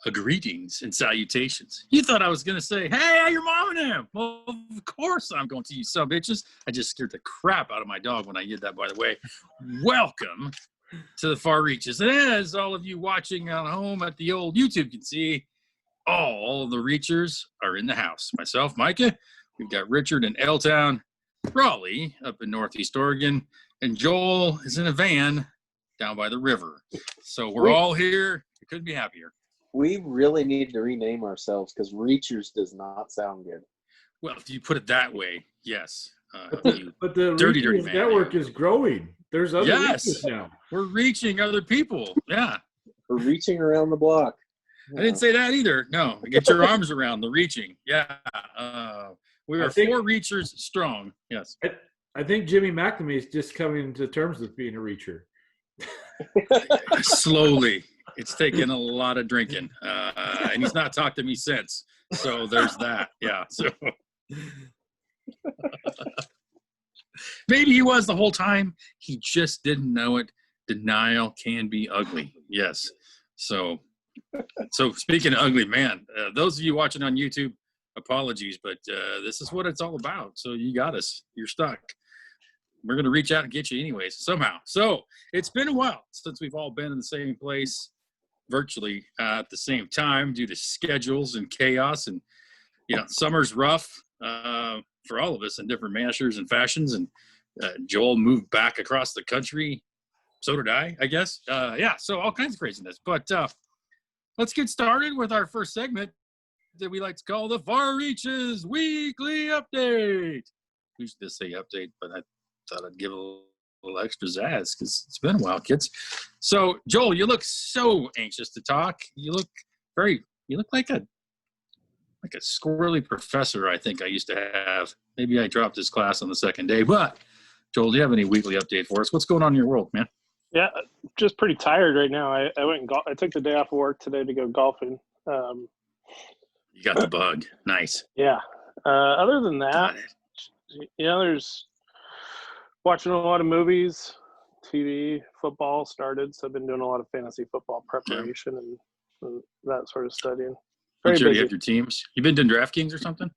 Greetings and salutations. You thought I was going to say, hey, how your mom and him? Well, of course I'm going to, you son bitches. I just scared the crap out of my dog when I did that, by the way. Welcome to the Far Reaches. And as all of you watching at home at the old YouTube can see, all the Reachers are in the house. Myself, Micah, we've got Richard in L-Town, Raleigh up in Northeast Oregon, and Joel is in a van down by the river. So we're all here. We couldn't be happier. We really need to rename ourselves because Reachers does not sound good. Well, if you put it that way, yes. But the dirty Reachers network is growing. There's other Reachers now. We're reaching other people. Yeah. We're reaching around the block. I didn't say that either. No, get your arms around the reaching. Yeah. We are 4 Reachers strong. Yes. I think Jimmy McNamee is just coming to terms with being a Reacher. Slowly. It's taken a lot of drinking, and he's not talked to me since. So there's that. Yeah. So maybe he was the whole time. He just didn't know it. Denial can be ugly. Yes. So speaking of ugly, man, those of you watching on YouTube, apologies, but this is what it's all about. So you got us. You're stuck. We're going to reach out and get you anyways, somehow. So it's been a while since we've all been in the same place virtually at the same time due to schedules and chaos. And, summer's rough for all of us in different manners and fashions. And Joel moved back across the country. So did I guess. So all kinds of craziness. But let's get started with our first segment that we like to call the Far Reaches Weekly Update. We used to say update, but I thought I'd give a little extra zazz because it's been a while, kids. So, Joel, you look so anxious to talk. You look like a squirrely professor I think I used to have. Maybe I dropped his class on the second day. But, Joel, do you have any weekly update for us? What's going on in your world, man? Yeah, just pretty tired right now. I went and I took the day off of work today to go golfing. You got the bug. Nice. Yeah. Other than that, there's watching a lot of movies, TV, football started. So I've been doing a lot of fantasy football preparation and that sort of studying. Very busy. You have your teams. You been doing DraftKings or something?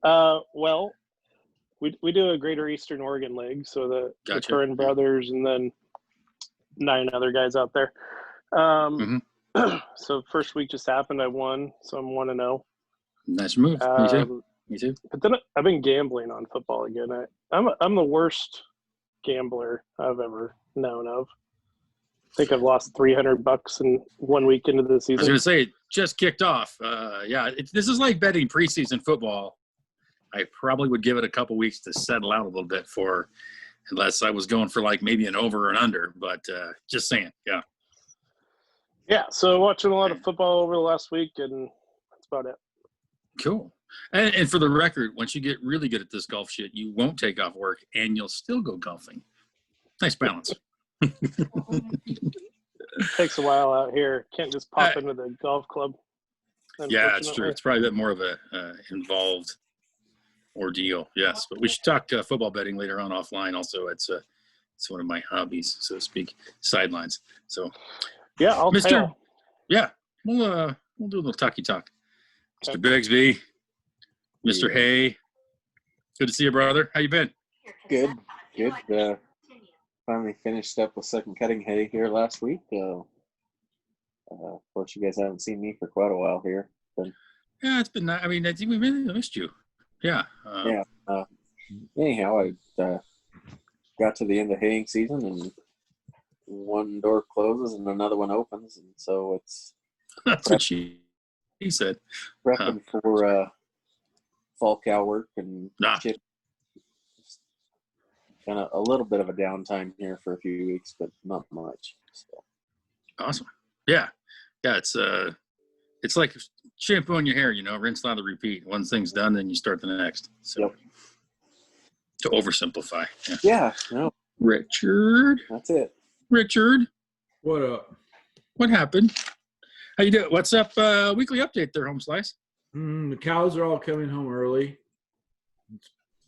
Well, we do a Greater Eastern Oregon League, so the Curran brothers and then 9 other guys out there. So first week just happened. I won, so I'm 1-0. Nice move. Me too. But then I've been gambling on football again. I'm the worst gambler I've ever known of. I think I've lost $300 in 1 week into the season. I was going to say, it just kicked off. This is like betting preseason football. I probably would give it a couple weeks to settle out a little bit unless I was going for like maybe an over or an under. But just saying, yeah. Yeah, so watching a lot of football over the last week, and that's about it. Cool. And for the record, once you get really good at this golf shit, you won't take off work and you'll still go golfing. Nice balance. Takes a while out here. Can't just pop into the golf club. Yeah, it's true. It's probably a bit more of a involved ordeal. Yes, but we should talk football betting later on offline. Also, it's one of my hobbies, so to speak, sidelines. So yeah, I'll tell. Yeah, we'll do a little talky talk. Okay. Mr. Bigsby, Mr. Hay, good to see you, brother. How you been? Good. Finally finished up with second cutting hay here last week. Of course, you guys haven't seen me for quite a while here. But yeah, it's been. I mean, I think we really missed you. Yeah. Anyhow, I got to the end of haying season, and one door closes and another one opens, and so it's. That's what he said. Prepping for fall cow work and chip. Kind of a little bit of a downtime here for a few weeks, but not much. So. Awesome. Yeah. It's like shampooing your hair, rinse, lather, repeat. One thing's done, then you start the next. So to oversimplify. Yeah. No. Richard. That's it. Richard. What up? What happened? How you doing? What's up? Weekly update there, Home Slice. The cows are all coming home early.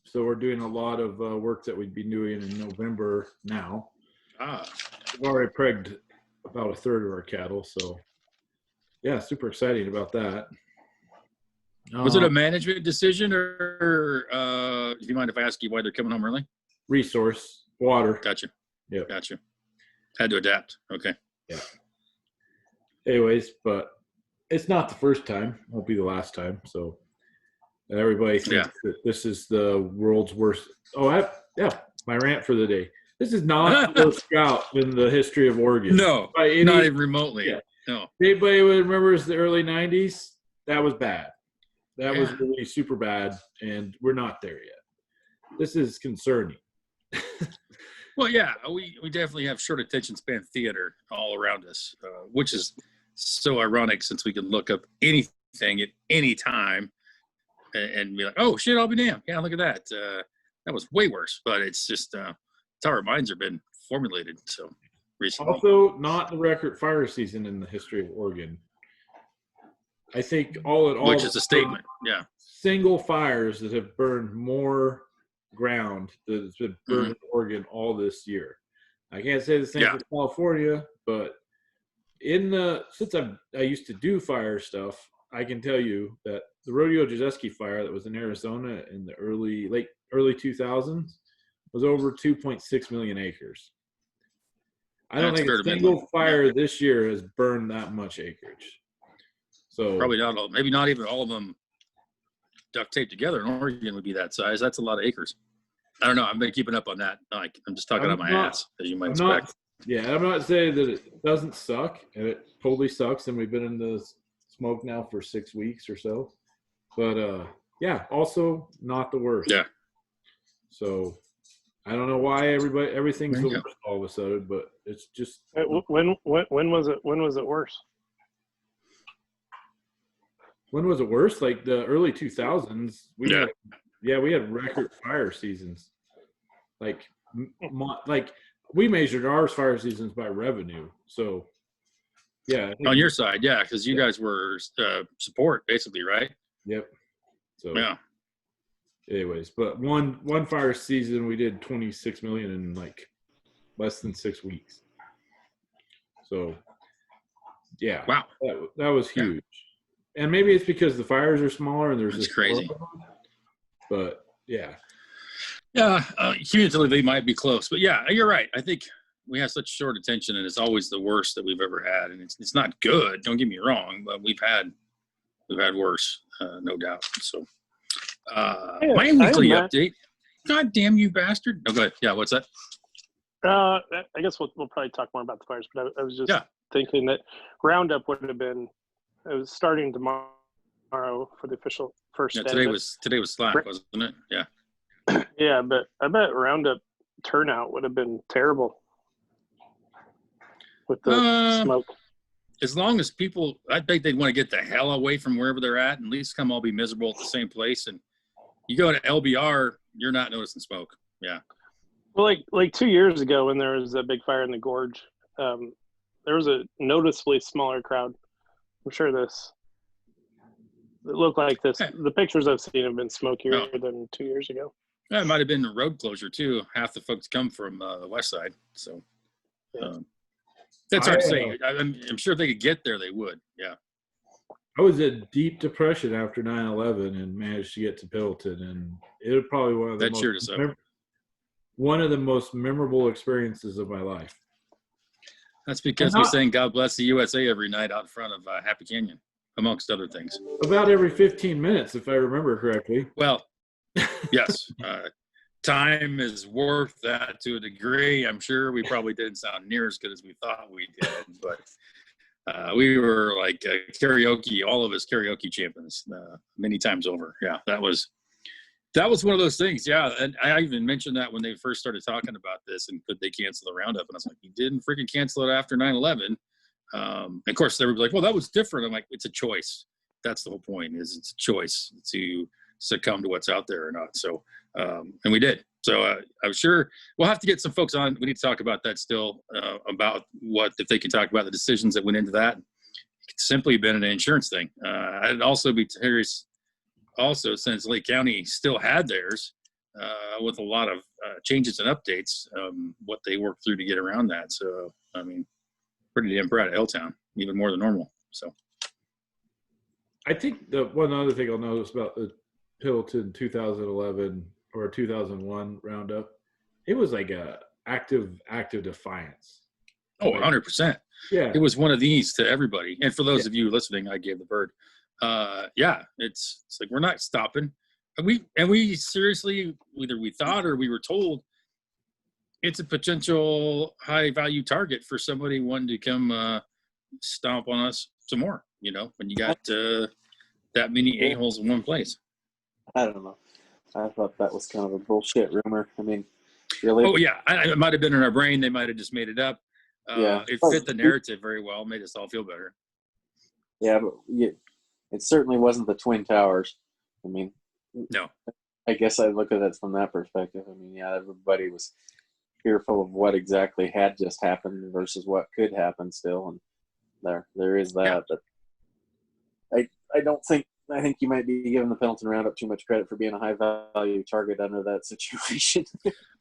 So we're doing a lot of work that we'd be doing in November now. We've already pregged about a third of our cattle, so yeah, super exciting about that. Was it a management decision, or do you mind if I ask you why they're coming home early? Resource water? Gotcha. Yep. Gotcha. Had to adapt. Okay. Yeah. Anyways, but it's not the first time. Won't be the last time. So everybody thinks that this is the world's worst. Oh, my rant for the day. This is not the worst drought in the history of Oregon. No, not even remotely. Yeah. No. Anybody who remembers the early 90s, that was bad. That was really super bad, and we're not there yet. This is concerning. Well, yeah, we definitely have short attention span theater all around us, which is so ironic since we can look up anything at any time and be like, oh, shit, I'll be damned. Yeah, look at that. That was way worse. But it's just it's how our minds have been formulated so recently. Also, not the record fire season in the history of Oregon. I think all in all, which is a statement. Yeah. Single fires that have burned more ground that has been burned in Oregon all this year. I can't say the same for California, but since I used to do fire stuff, I can tell you that the Rodeo Jezeski fire that was in Arizona in the early 2000s was over 2.6 million acres. I don't think a single fire this year has burned that much acreage. So probably not all, maybe not even all of them duct taped together in Oregon would be that size. That's a lot of acres. I don't know. I've been keeping up on that. I'm just talking out my ass, as you might expect. I'm not saying that it doesn't suck, and it totally sucks, and we've been in the smoke now for 6 weeks or so. But, also not the worst. Yeah. So I don't know why everything's the worst all of a sudden, but it's just. When was it worse? When was it worse? Like the early 2000s. We had record fire seasons. Like we measured our fire seasons by revenue. So, yeah. On your side, yeah, because you guys were support basically, right? Yep. So yeah. Anyways, but one fire season we did 26 million in like less than 6 weeks. So, yeah. Wow. That was huge. Yeah. And maybe it's because the fires are smaller and there's this crazy. But yeah. Yeah, cumulatively might be close, but yeah, you're right. I think we have such short attention, and it's always the worst that we've ever had, and it's not good. Don't get me wrong, but we've had worse, no doubt. So, my weekly update. God damn you, bastard! No, go ahead. Yeah, what's that? I guess we'll probably talk more about the fires, but I was just thinking that Roundup would have been. It was starting tomorrow for the official first day. Today was slack, wasn't it? Yeah. Yeah, but I bet Roundup turnout would have been terrible with the smoke. As long as people, I think they'd want to get the hell away from wherever they're at and at least come all be miserable at the same place. And you go to LBR, you're not noticing smoke. Yeah. Well, like 2 years ago when there was a big fire in the gorge, there was a noticeably smaller crowd. I'm sure it looked like this. The pictures I've seen have been smokier than 2 years ago. Yeah, it might have been the road closure too. Half the folks come from the west side, so that's hard to say. I'm sure if they could get there, they would. Yeah. I was in deep depression after 9/11 and managed to get to Pendleton, and it was probably one of the most memorable experiences of my life. That's because we sang "God Bless the USA" every night out in front of Happy Canyon, amongst other things. About every 15 minutes, if I remember correctly. Well, yes. Time is worth that to a degree. I'm sure we probably didn't sound near as good as we thought we did, but we were like karaoke, all of us karaoke champions many times over. Yeah, that was one of those things. Yeah, and I even mentioned that when they first started talking about this and could they cancel the Roundup, and I was like, you didn't freaking cancel it after 9/11. Of course, they were like, well, that was different. I'm like, it's a choice. That's the whole point. Is it's a choice to succumb to what's out there or not. So, and we did. So I'm sure we'll have to get some folks on. We need to talk about that still, about if they can talk about the decisions that went into that. It's simply been an insurance thing. I'd also be curious, also, since Lake County still had theirs, with a lot of changes and updates, what they worked through to get around that. So, I mean, pretty damn proud of Hilltown, even more than normal. So, I think the one other thing I'll notice about the Pendleton 2011 or 2001 roundup, it was like a active defiance. Oh, Like, 100%. yeah, It was one of these to everybody. And for those Yeah. of you listening, I gave the bird. Yeah, it's like we're not stopping. And we seriously, either we thought or we were told it's a potential high value target for somebody wanting to come stomp on us some more, when you got that many a-holes in one place. I don't know. I thought that was kind of a bullshit rumor. I mean, really? Oh, yeah. It might have been in our brain. They might have just made it up. Yeah. It fit the narrative very well, made us all feel better. Yeah, but it certainly wasn't the Twin Towers. I mean, No. I guess I look at it from that perspective. I mean, yeah, everybody was fearful of what exactly had just happened versus what could happen still, and there is that. Yeah. But I don't think I think you might be giving the Pendleton Roundup too much credit for being a high value target under that situation.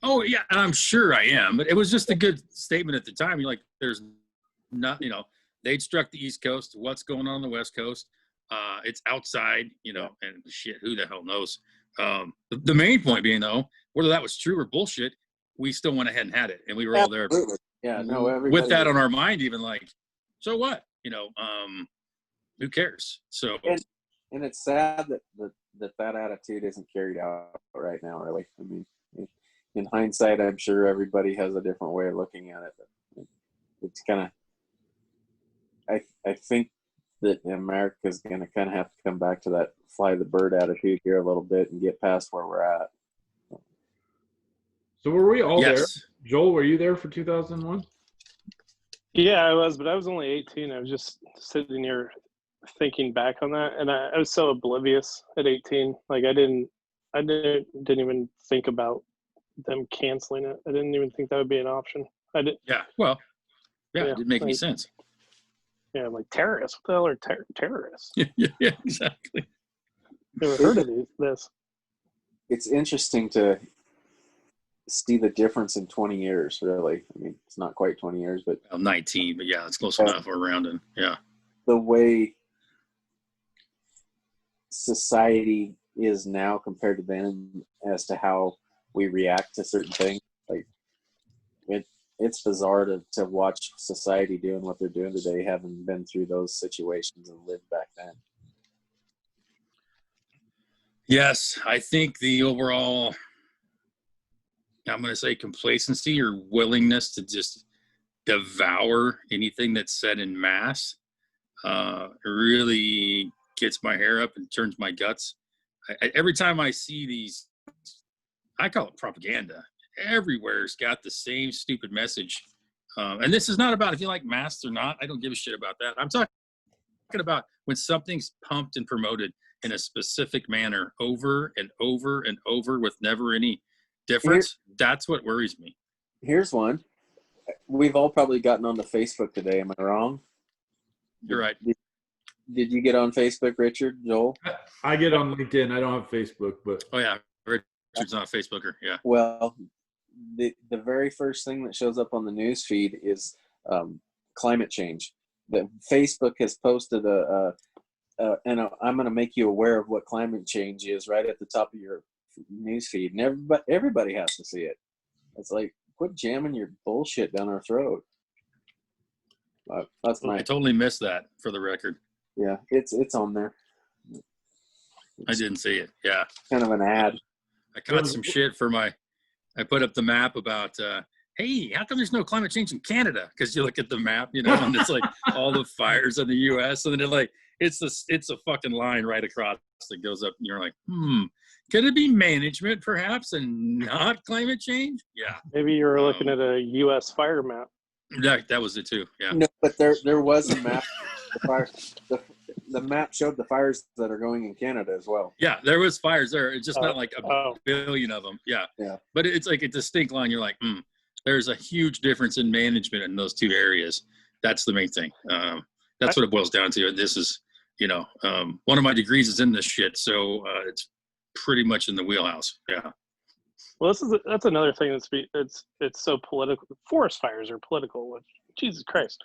Oh, yeah, and I'm sure I am. But it was just a good statement at the time. You're like, there's not, they'd struck the East Coast. What's going on the West Coast? It's outside, and shit, who the hell knows? The main point being, though, whether that was true or bullshit, we still went ahead and had it. And we were all there Absolutely. Yeah, no, everybody with that on our mind, even like, so what? Who cares? So. And it's sad that attitude isn't carried out right now, really. I mean, in hindsight, I'm sure everybody has a different way of looking at it. But it's kind of, I think that America's going to kind of have to come back to that fly the bird attitude here a little bit and get past where we're at. So were we all there? Yes. Joel, were you there for 2001? Yeah, I was, but I was only 18. I was just sitting here thinking back on that, and I was so oblivious at 18. Like I didn't even think about them canceling it. I didn't even think that would be an option. I did. Yeah. Well, yeah, Yeah, it didn't make any like- sense. Yeah, like terrorists. What the hell are terrorists? Yeah, exactly. Never heard of this. It's interesting to see the difference in 20 years, really. I mean, it's not quite 20 years, but Well, 19, but yeah, it's close enough. We're rounding. Yeah. the way society is now compared to then as to how we react to certain things, like it's bizarre to watch society doing what they're doing today, having been through those situations and lived back then. Yes, I think the overall, I'm going to say complacency or willingness to just devour anything that's said in mass really gets my hair up and turns my guts. Every time I see these, I call it propaganda. Everywhere's got the same stupid message. And this is not about if you like masks or not. I don't give a shit about that. I'm talking about when something's pumped and promoted in a specific manner over and over and over with never any difference. That's what worries me. Here's one. We've all probably gotten onto Facebook today. Am I wrong? You're right. Did you get on Facebook, Richard, Joel? I get on LinkedIn. I don't have Facebook, but Oh, yeah. Richard's not a Facebooker. Yeah. Well, the very first thing that shows up on the news feed is climate change. That Facebook has posted and I'm going to make you aware of what climate change is right at the top of your news feed, and everybody has to see it. It's like, quit jamming your bullshit down our throat. That's I my totally missed that, for the record. yeah. It's on there. I didn't see it. Yeah. Kind of an ad. I caught some shit for I put up the map about, hey, how come there's no climate change in Canada? Because you look at the map, and it's like all the fires in the U.S. And then it's a fucking line right across that goes up. And you're like, could it be management perhaps and not climate change? Yeah. Maybe you were looking at a U.S. fire map. That was it too. Yeah. No, but there was a map. The map showed the fires that are going in Canada as well. Yeah, there was fires there. It's just not like a Oh, billion of them. Yeah. Yeah. But it's like a distinct line. You're like, there's a huge difference in management in those two areas. That's the main thing. That's what it boils down to. This is, one of my degrees is in this shit. So it's pretty much in the wheelhouse. Yeah. well, that's another thing it's so political. Forest fires are political. Which, Jesus Christ.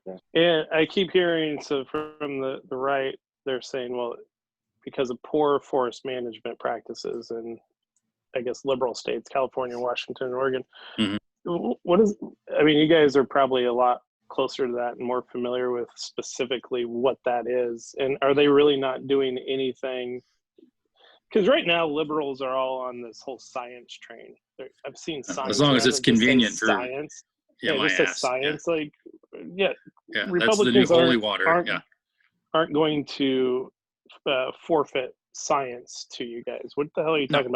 Yeah. And I keep hearing from the right, they're saying, well, because of poor forest management practices in, I guess, liberal states, California, Washington, and Oregon. Mhm. What is, I mean, you guys are probably a lot closer to that and more familiar with specifically what that is. And are they really not doing anything? Because right now liberals are all on this whole science train. I've seen signs As long as around it's that just say convenient for science. my just say ass. science. Like, yeah, Yeah, that's the new Republicans holy water. Yeah. aren't going to forfeit science to you guys. What the hell are you No. talking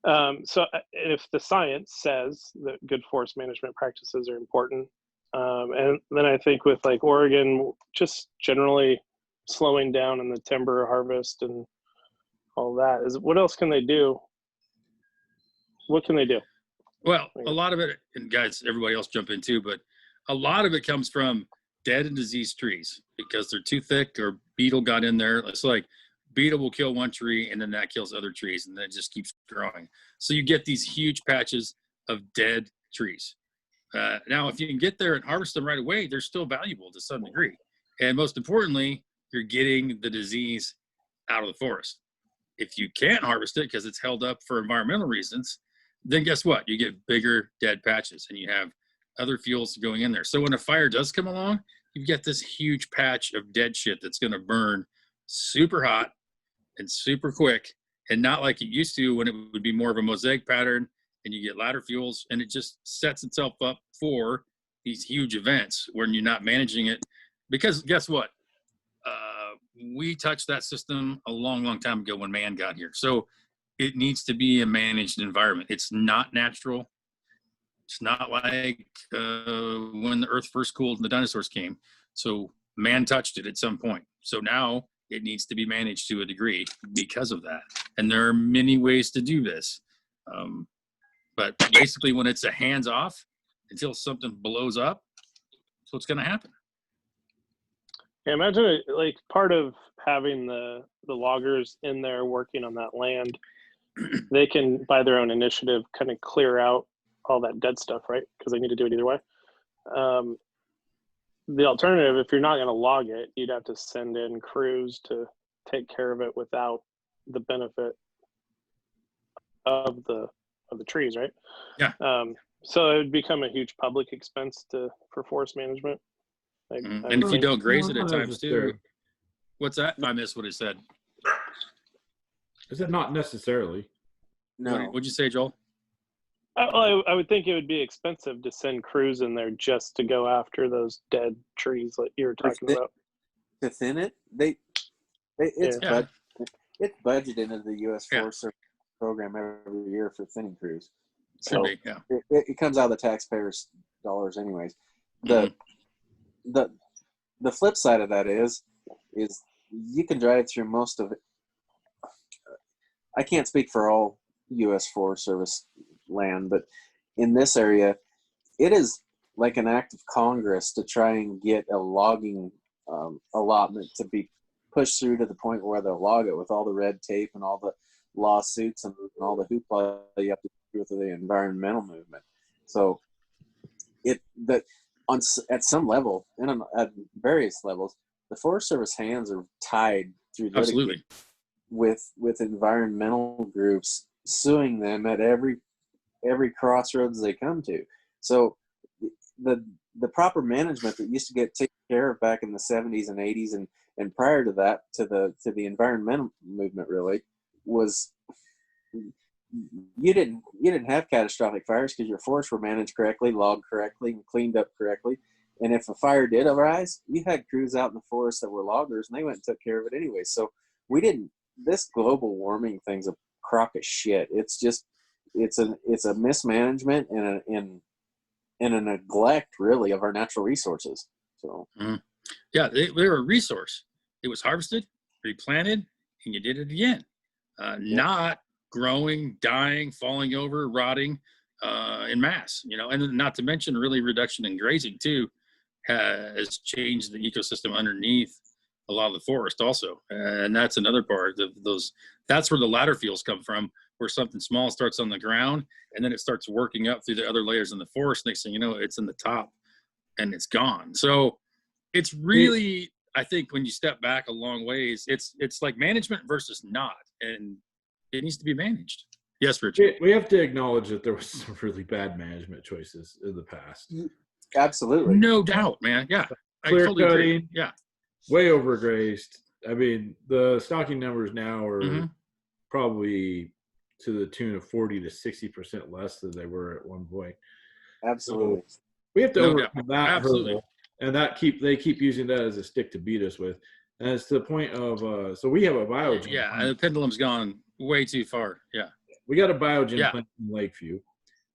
about? So if the science says that good forest management practices are important, and then I think with like Oregon, just generally slowing down in the timber harvest and all that, is what else can they do? What can they do? Well, a lot of it, and guys, everybody else jump in too, but a lot of it comes from dead and diseased trees because they're too thick or beetle got in there. It's like beetle will kill one tree and then that kills other trees and then it just keeps growing. So you get these huge patches of dead trees. Now, if you can get there and harvest them right away, they're still valuable to some degree. And most importantly, you're getting the disease out of the forest. If you can't harvest it because it's held up for environmental reasons, then guess what? You get bigger dead patches and you have other fuels going in there. So when a fire does come along, you get this huge patch of dead shit that's going to burn super hot and super quick, and not like it used to when it would be more of a mosaic pattern and you get ladder fuels, and it just sets itself up for these huge events when you're not managing it. Because guess what? We touched that system a long, long time ago when man got here. So it needs to be a managed environment. It's not natural. It's not like when the earth first cooled and the dinosaurs came. So man touched it at some point. So now it needs to be managed to a degree because of that. And there are many ways to do this. But basically when it's a hands off until something blows up, that's what's going to happen. Yeah, imagine it, like part of having the loggers in there working on that land, they can, by their own initiative, kind of clear out all that dead stuff, right? Because they need to do it either way. The alternative, if you're not going to log it, you'd have to send in crews to take care of it without the benefit of the trees, right? Yeah. So it would become a huge public expense for forest management. And if you don't graze it at times too. necessarily. What's that? I missed what it said. Is it not necessarily? No. What'd you say, Joel? I would think it would be expensive to send crews in there just to go after those dead trees like you were talking about. To thin it, it's Yeah. it's budgeted into the U.S. Yeah. Forest Service program every year for thinning crews. Should So be, yeah. it comes out of the taxpayers' dollars anyways. The flip side of that is you can drive through most of it. I can't speak for all U.S. Forest Service land, but in this area, it is like an act of Congress to try and get a logging allotment to be pushed through to the point where they'll log it with all the red tape and all the lawsuits and all the hoopla you have to do with the environmental movement. So at some level and at various levels, the Forest Service hands are tied through Absolutely. with environmental groups suing them at every crossroads they come to. So the proper management that used to get taken care of back in the 70s and 80s and prior to that to the environmental movement really was you didn't have catastrophic fires because your forests were managed correctly, logged correctly, and cleaned up correctly. And if a fire did arise, you had crews out in the forest that were loggers, and they went and took care of it anyway. So this global warming thing's a crock of shit. It's just it's a mismanagement and a neglect really of our natural resources. So Yeah, they're a resource. It was harvested, replanted, and you did it again. Not growing, dying, falling over, rotting in mass. And not to mention really reduction in grazing too has changed the ecosystem underneath a lot of the forest also. And that's another part of those. That's where the ladder fuels come from, where something small starts on the ground and then it starts working up through the other layers in the forest. Next thing you know, it's in the top and it's gone. So it's really I think when you step back a long ways, it's like management versus not, and it needs to be managed. Yes, Richard. We have to acknowledge that there was some really bad management choices in the past. Absolutely. No doubt, man. Yeah, I Clear totally agree. cutting. Yeah. Way overgrazed. I mean, the stocking numbers now are Mhm. probably to the tune of 40 to 60% less than they were at one point. Absolutely. We have to No overcome that Absolutely. hurdle, and they keep using that as a stick to beat us with. And it's to the point of so we have a biogen. Yeah, plant. and the pendulum's gone way too far. Yeah. We got a biogen Yeah. plant in Lakeview,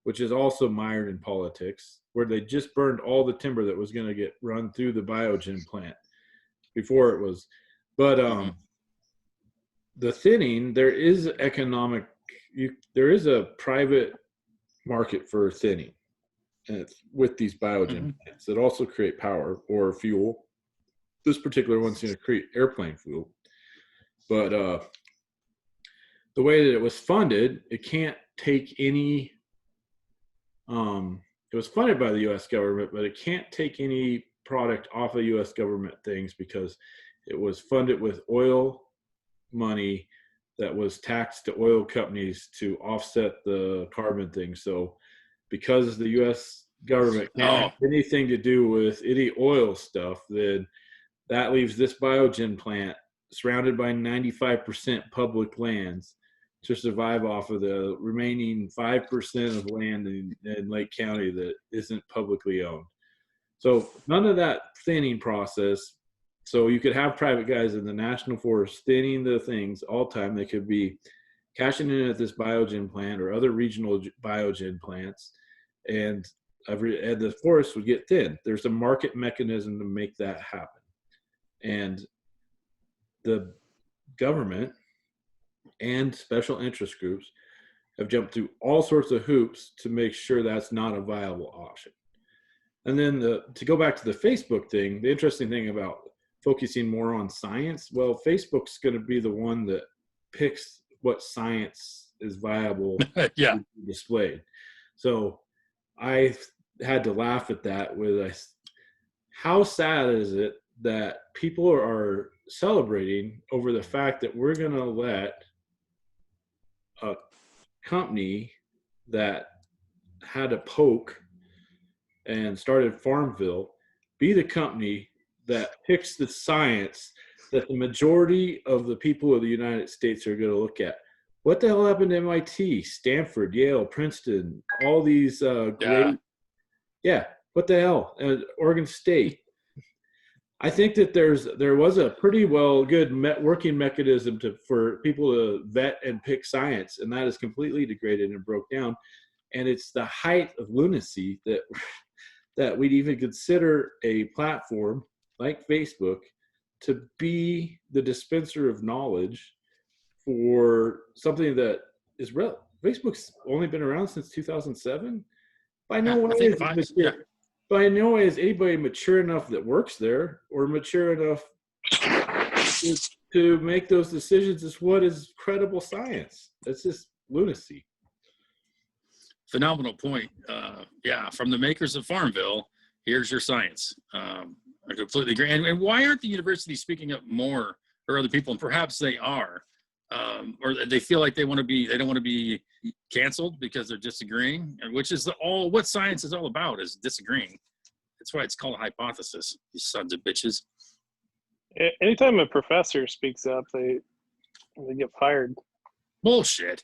which is also mired in politics, where they just burned all the timber that was going to get run through the biogen plant before it was. But the thinning, there is economic. There is a private market for thinning, and it's with these biogen plants that also create power or fuel. This particular one's going to create airplane fuel, but the way that it was funded, it can't take any. It was funded by the U.S. government, but it can't take any product off of U.S. government things because it was funded with oil money that was taxed to oil companies to offset the carbon thing. So because the U.S. government can't have anything to do with any oil stuff, then that leaves this biogen plant surrounded by 95% public lands to survive off of the remaining 5% of land in Lake County that isn't publicly owned. So none of that thinning process. So you could have private guys in the national forest thinning the things all the time. They could be cashing in at this biogen plant or other regional biogen plants, and the forest would get thin. There's a market mechanism to make that happen. And the government and special interest groups have jumped through all sorts of hoops to make sure that's not a viable option. And then to go back to the Facebook thing, the interesting thing about focusing more on science, well, Facebook's going to be the one that picks what science is viable to be displayed. So I had to laugh at that with how sad is it that people are celebrating over the fact that we're going to let a company that had a poke and started Farmville be the company that picks the science that the majority of the people of the United States are going to look at. What the hell happened to MIT, Stanford, Yale, Princeton, all these great, what the hell, Oregon State. I think that there was a pretty good working mechanism for people to vet and pick science, and that is completely degraded and broke down. And it's the height of lunacy that we'd even consider a platform like Facebook to be the dispenser of knowledge for something that is real. Facebook's only been around since 2007. By no way is anybody mature enough that works there or mature enough to make those decisions as what is credible science. That's just lunacy. Phenomenal point. From the makers of Farmville, here's your science. I completely agree. And why aren't the universities speaking up more for other people? And perhaps they are, or they feel like they don't want to be canceled because they're disagreeing, which is what science is all about, is disagreeing. That's why it's called a hypothesis, you sons of bitches. Anytime a professor speaks up, they get fired. Bullshit.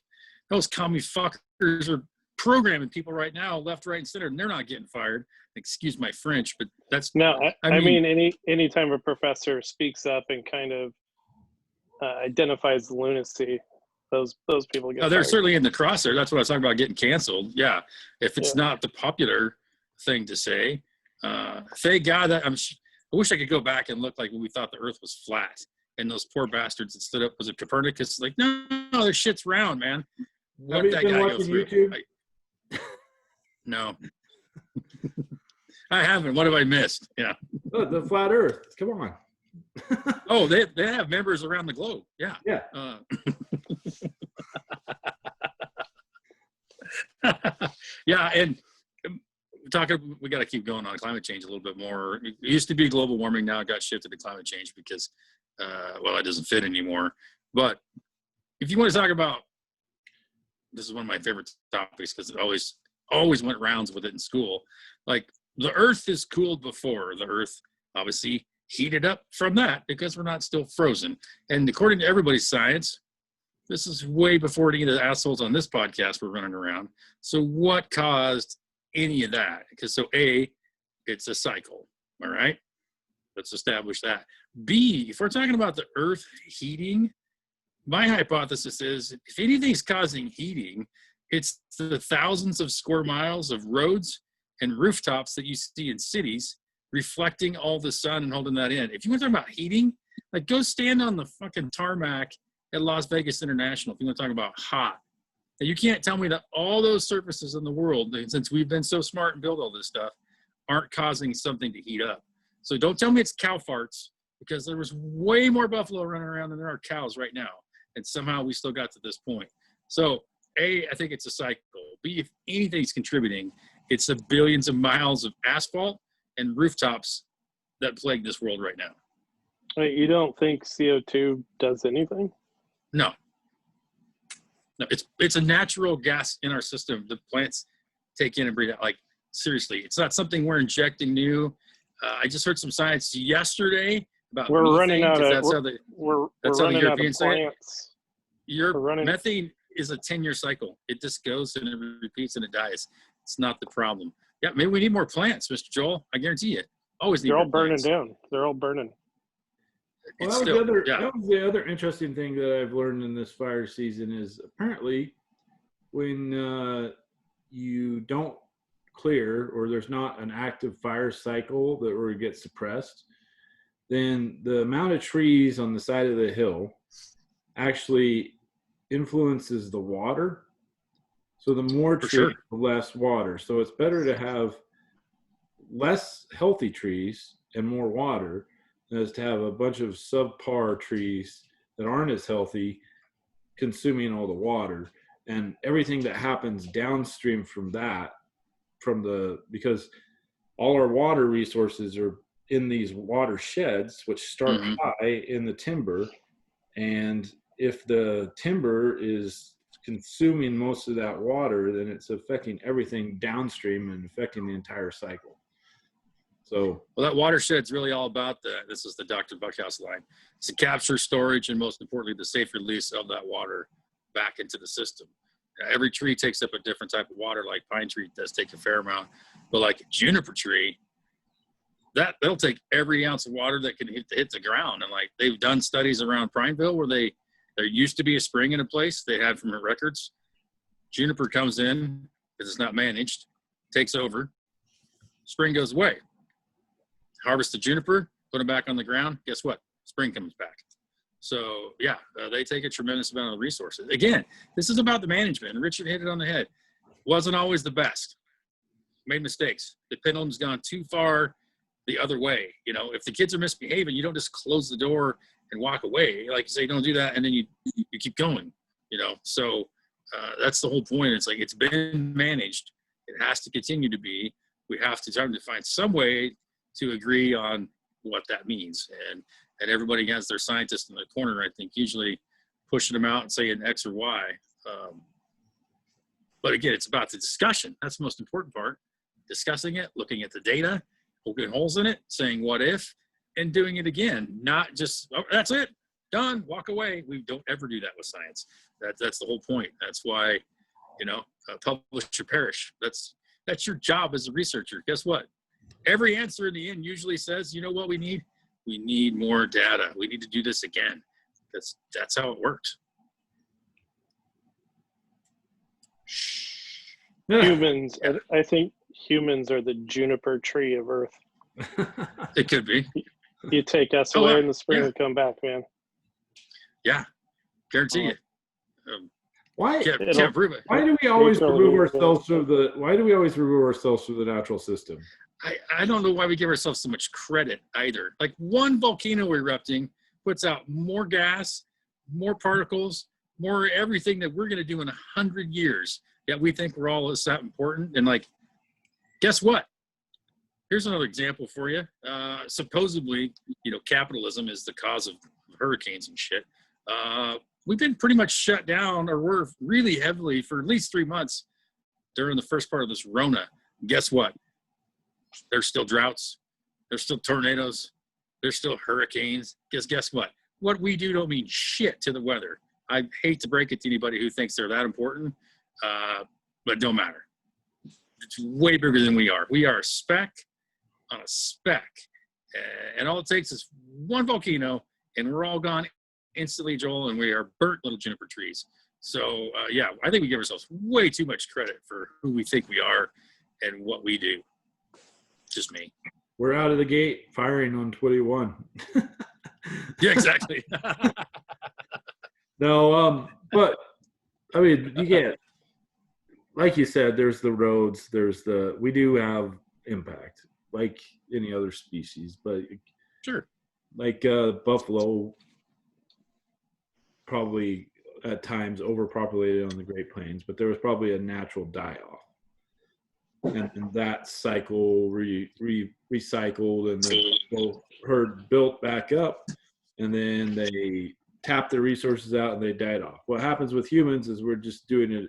Those commie fuckers are programming people right now, left, right, and center, and they're not getting fired. Excuse my French, but that's no. I mean, anytime a professor speaks up and kind of identifies lunacy, those people get. They're fired. certainly in the crosshair. That's what I was talking about, getting canceled. Yeah, if it's not the popular thing to say, thank God that I wish I could go back and look like when we thought the Earth was flat, and those poor bastards that stood up. Was it Copernicus? Like, no, this shit's round, man. What Have you that been guy go watching through? YouTube? No. I haven't. What have I missed? Yeah. Oh, the flat Earth. Come on. Oh, they have members around the globe. Yeah. Yeah. Yeah, and talking, we got to keep going on climate change a little bit more. It used to be global warming. Now it got shifted to climate change because, well, it doesn't fit anymore. But if you want to talk about, this is one of my favorite topics because it always went rounds with it in school. Like, the earth is cooled before the earth obviously heated up from that because we're not still frozen. And according to everybody's science, this is way before any of the assholes on this podcast were running around. So what caused any of that? Because so A, it's a cycle. All right. Let's establish that. B, if we're talking about the earth heating, my hypothesis is if anything's causing heating, it's the thousands of square miles of roads and rooftops that you see in cities reflecting all the sun and holding that in. If you want to talk about heating, like, go stand on the fucking tarmac at Las Vegas International if you want to talk about hot. And you can't tell me that all those surfaces in the world, since we've been so smart and built all this stuff, aren't causing something to heat up. So don't tell me it's cow farts, because there was way more buffalo running around than there are cows right now. And somehow we still got to this point. So A, I think it's a cycle. B, if anything's contributing, it's the billions of miles of asphalt and rooftops that plague this world right now. Wait, you don't think CO2 does anything? No, it's a natural gas in our system. The plants take in and breathe out. Like, seriously, it's not something we're injecting new. I just heard some science yesterday about We're methane, running out 'cause of that's how the Europeans say it. plants. Methane is a 10-year cycle. It just goes and it repeats and it dies. It's not the problem. Yeah, maybe we need more plants, Mr. Joel. I guarantee you. Always need They're all more burning plants. down. They're all burning. Well, It's that was, still, the other, yeah. that was the other interesting thing that I've learned in this fire season is apparently when you don't clear or there's not an active fire cycle that where it gets suppressed, then the amount of trees on the side of the hill actually influences the water. So the more For trees, sure. the less water. So it's better to have less healthy trees and more water than is to have a bunch of subpar trees that aren't as healthy consuming all the water. And everything that happens downstream from that, because all our water resources are in these watersheds, which start Mhm. high in the timber. And if the timber is consuming most of that water, then it's affecting everything downstream and affecting the entire cycle. So, Well, that watershed's really all about this is the Dr. Buckhouse line. It's to capture, storage, and most importantly, the safe release of that water back into the system. Every tree takes up a different type of water, like pine tree does take a fair amount. But like a juniper tree, they'll take every ounce of water that can hit the ground. And like, they've done studies around Prineville where there used to be a spring in a place they had from the records. Juniper comes in because it's not managed, takes over, spring goes away. Harvest the juniper, put them back on the ground. Guess what? Spring comes back. So yeah, they take a tremendous amount of resources. Again, this is about the management. And Richard hit it on the head. Wasn't always the best. Made mistakes. The pendulum's gone too far the other way. You know, if the kids are misbehaving, you don't just close the door and walk away. Like you say, don't do that, and then you keep going. You know, so that's the whole point. It's like, it's been managed. It has to continue to be. We have to try to find some way to agree on what that means. And everybody has their scientist in the corner, I think, usually pushing them out and saying X or Y. But again, it's about the discussion. That's the most important part. Discussing it, looking at the data, poking holes in it, saying what if, and doing it again. Not just, oh, that's it, done, walk away. We don't ever do that with science. That's the whole point. That's why, you know, publish or perish. That's your job as a researcher. Guess what? Every answer in the end usually says, you know what we need? We need more data. We need to do this again. That's how it works. Humans, I think humans are the juniper tree of Earth. It could be. You take us away in the spring and come back, man. Yeah, guarantee it. why Can't prove it. why do we always remove ourselves from the natural system? I don't know why we give ourselves so much credit either. Like, one volcano erupting puts out more gas, more particles, more everything that we're going to do in 100 years. Yet we think we're all that important. And like, Guess what? Here's another example for you. Supposedly, capitalism is the cause of hurricanes and shit. We've been pretty much shut down, or we're really heavily for at least 3 months during the first part of this Rona. Guess what? There's still droughts. There's still tornadoes. There's still hurricanes. Guess what? What we do don't mean shit to the weather. I hate to break it to anybody who thinks they're that important, but it don't matter. It's way bigger than we are. We are a speck on a speck. And all it takes is one volcano, and we're all gone instantly, Joel, and we are burnt little juniper trees. So, yeah, I think we give ourselves way too much credit for who we think we are and what we do. Just me. We're out of the gate firing on 21. Yeah, exactly. No, but I mean, you can't, like you said, there's the roads, we do have impact like any other species, but Sure. Like buffalo probably at times overpopulated on the Great Plains, but there was probably a natural die-off. And that cycle recycled, and the herd built back up, and then they tapped their resources out and they died off. What happens with humans is we're just doing it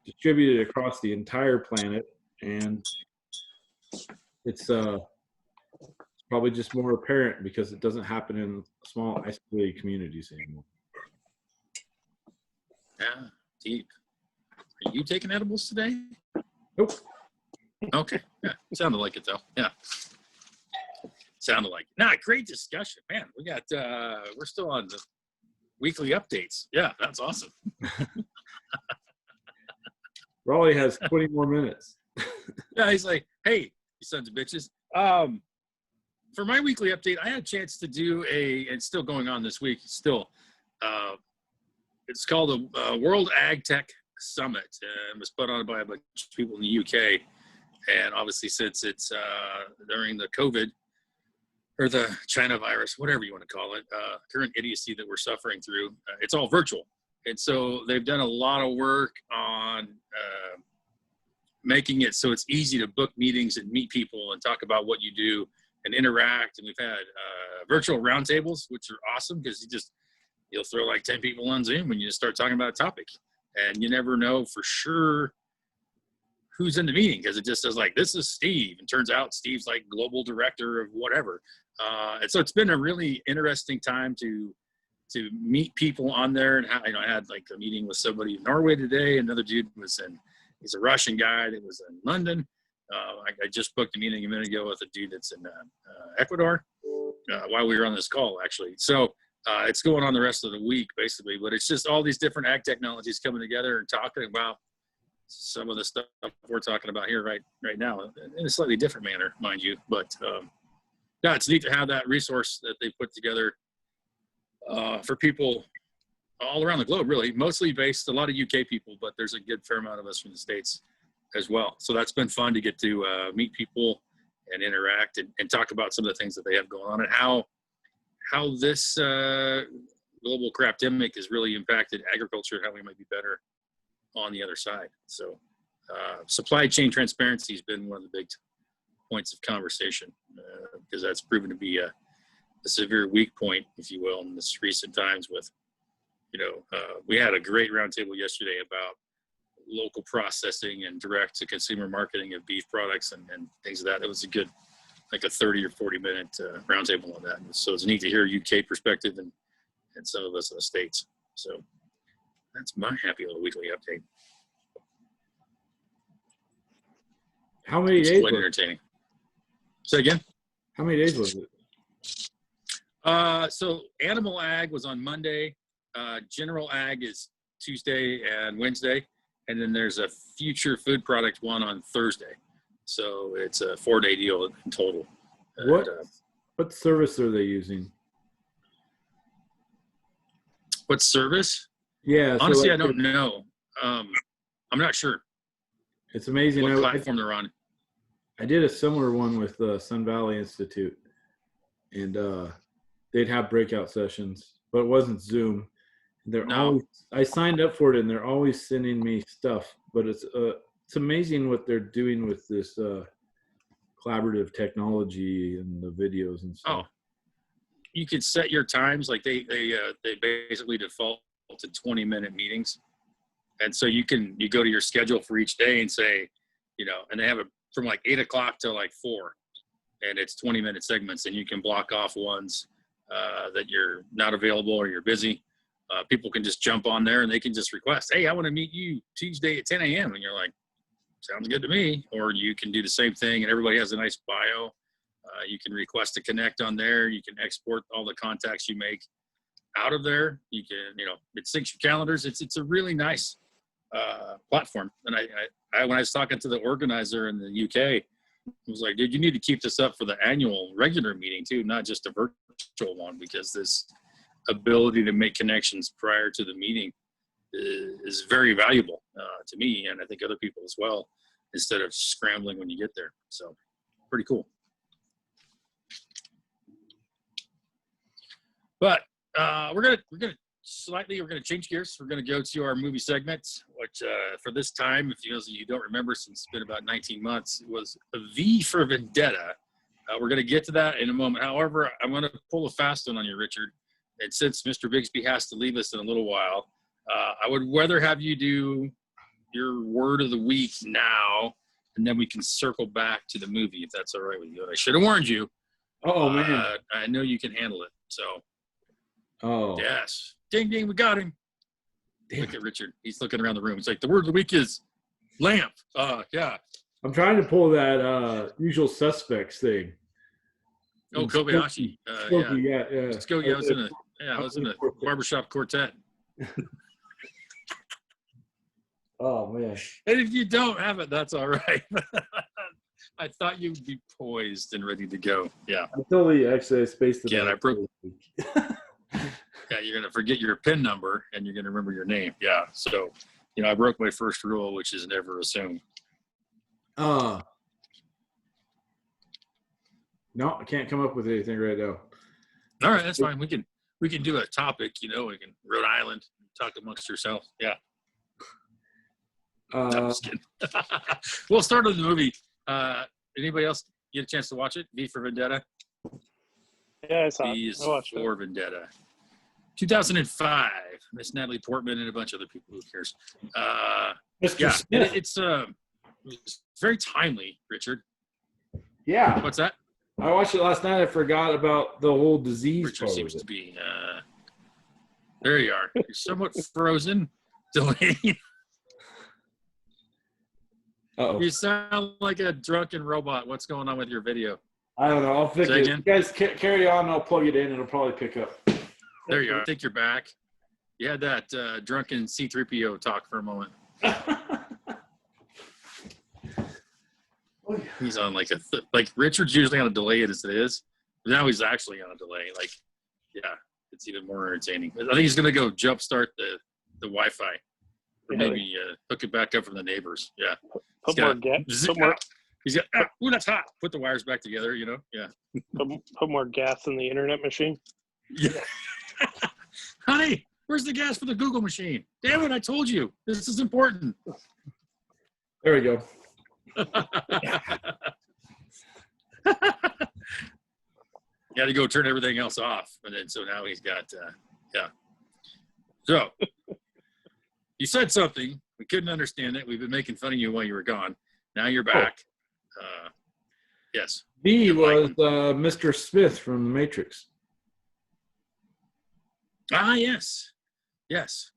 distributed across the entire planet, and it's probably just more apparent because it doesn't happen in small isolated communities anymore. Yeah, deep. Are you taking edibles today? Nope. Okay. Yeah, sounded like it though. Yeah. Sounded like it. Nah, great discussion, man. We got we're still on the weekly updates. Yeah, that's awesome. Raleigh has 20 more minutes. Yeah, he's like, hey, you sons of bitches. For my weekly update, I had a chance to do it's still going on this week. Still, it's called the World Ag Tech Summit, and it was put on by a bunch of people in the UK. And obviously, since it's during the COVID or the China virus, whatever you want to call it, current idiocy that we're suffering through, it's all virtual. And so they've done a lot of work on making it so it's easy to book meetings and meet people and talk about what you do and interact. And we've had virtual roundtables, which are awesome because you'll throw like 10 people on Zoom and you just start talking about a topic. And you never know for sure who's in the meeting because it just says like, this is Steve. And turns out Steve's like global director of whatever. And so it's been a really interesting time to meet people on there. And I had like a meeting with somebody in Norway today. Another dude he's a Russian guy that was in London. I just booked a meeting a minute ago with a dude that's in Ecuador while we were on this call, actually. So it's going on the rest of the week, basically. But it's just all these different ag technologies coming together and talking about some of the stuff we're talking about here right now in a slightly different manner, mind you. But yeah, it's neat to have that resource that they put together for people all around the globe, really. Mostly based, a lot of UK people, but there's a good fair amount of us from the States as well. So that's been fun to get to meet people and interact and talk about some of the things that they have going on and how this global crapdemic has really impacted agriculture and how we might be better on the other side. So supply chain transparency has been one of the big points of conversation because that's proven to be a severe weak point, if you will, in this recent times with, we had a great roundtable yesterday about local processing and direct to consumer marketing of beef products and things of that. It was a good, like a 30 or 40 minute roundtable on that. So it's neat to hear UK perspective and some of us in the States. So that's my happy little weekly update. How many It's days? quite entertaining. Say again? How many days was it? So animal ag was on Monday. General ag is Tuesday and Wednesday. And then there's a future food product one on Thursday. So it's a 4-day deal in total. What service are they using? What service? Yeah. Honestly, I don't know. I'm not sure It's amazing. what platform they're on. I did a similar one with the Sun Valley Institute, and they'd have breakout sessions, but it wasn't Zoom. I signed up for it, and they're always sending me stuff, but it's it's amazing what they're doing with this collaborative technology and the videos and Oh, stuff. you could set your times. Like they basically default to 20-minute meetings. And so you go to your schedule for each day and say, and they have it from like 8 o'clock till like 4, and it's 20-minute segments, and you can block off ones that you're not available or you're busy. People can just jump on there and they can just request, hey, I want to meet you Tuesday at 10 a.m. And you're like, sounds good to me. Or you can do the same thing, and everybody has a nice bio. You can request to connect on there. You can export all the contacts you make out of there. You can, it syncs your calendars. It's a really nice platform. And I when I was talking to the organizer in the UK, I was like, dude, you need to keep this up for the annual regular meeting too, not just a virtual one, because this ability to make connections prior to the meeting is very valuable to me, and I think other people as well, instead of scrambling when you get there. So pretty cool. But we're gonna change gears. We're gonna go to our movie segment, which for this time, if you don't remember, since it's been about 19 months, it was V for Vendetta. We're gonna get to that in a moment. However, I'm gonna pull a fast one on you, Richard. And since Mr. Bigsby has to leave us in a little while, I would rather have you do your word of the week now, and then we can circle back to the movie, if that's all right with you. I should have warned you. Oh, man. I know you can handle it. So, yes. Ding, ding, we got him. Look at Richard. He's looking around the room. It's like, the word of the week is lamp. Yeah. I'm trying to pull that Usual Suspects thing. Oh, Kobayashi. Yeah. Let's go. Yeah, I was in a barbershop quartet. Oh, man. And if you don't have it, that's all right. I thought you'd be poised and ready to go. Yeah. I totally actually spaced it. Yeah, I broke. Yeah, you're going to forget your PIN number and you're going to remember your name. Yeah. So, I broke my first rule, which is never assume. No, I can't come up with anything right now. All right, that's fine. We can do a topic, we can Rhode Island, talk amongst yourself. Yeah. No, I'm just kidding. We'll start with the movie. Anybody else get a chance to watch it? V for Vendetta? Yeah, I saw V it. is I watched for it. Vendetta. 2005. Miss Natalie Portman and a bunch of other people. Who cares? Mr. Yeah, Smith. it's very timely, Richard. Yeah. What's that? I watched it last night. I forgot about the whole disease Richard part seems of to it. be. There you are. You're somewhat frozen. Delayed. Uh-oh. You sound like a drunken robot. What's going on with your video? I don't know. I'll fix Say it. again? You guys carry on. I'll plug it in. It'll probably pick up. There you are. I think you're back. You had that drunken C-3PO talk for a moment. He's on like Richard's usually on a delay as it is. But now he's actually on a delay. It's even more entertaining. I think he's going to go jumpstart the Wi-Fi. Or maybe hook it back up from the neighbors. Yeah. Put more He's got, ooh, that's hot. Put the wires back together, Yeah. put more gas in the internet machine. Yeah. Honey, where's the gas for the Google machine? Damn it, I told you. This is important. There we go. He had to go turn everything else off. And then so now he's got, So, you said something. We couldn't understand it. We've been making fun of you while you were gone. Now you're back. Yes. V was Mr. Smith from The Matrix. Ah, yes. Yes.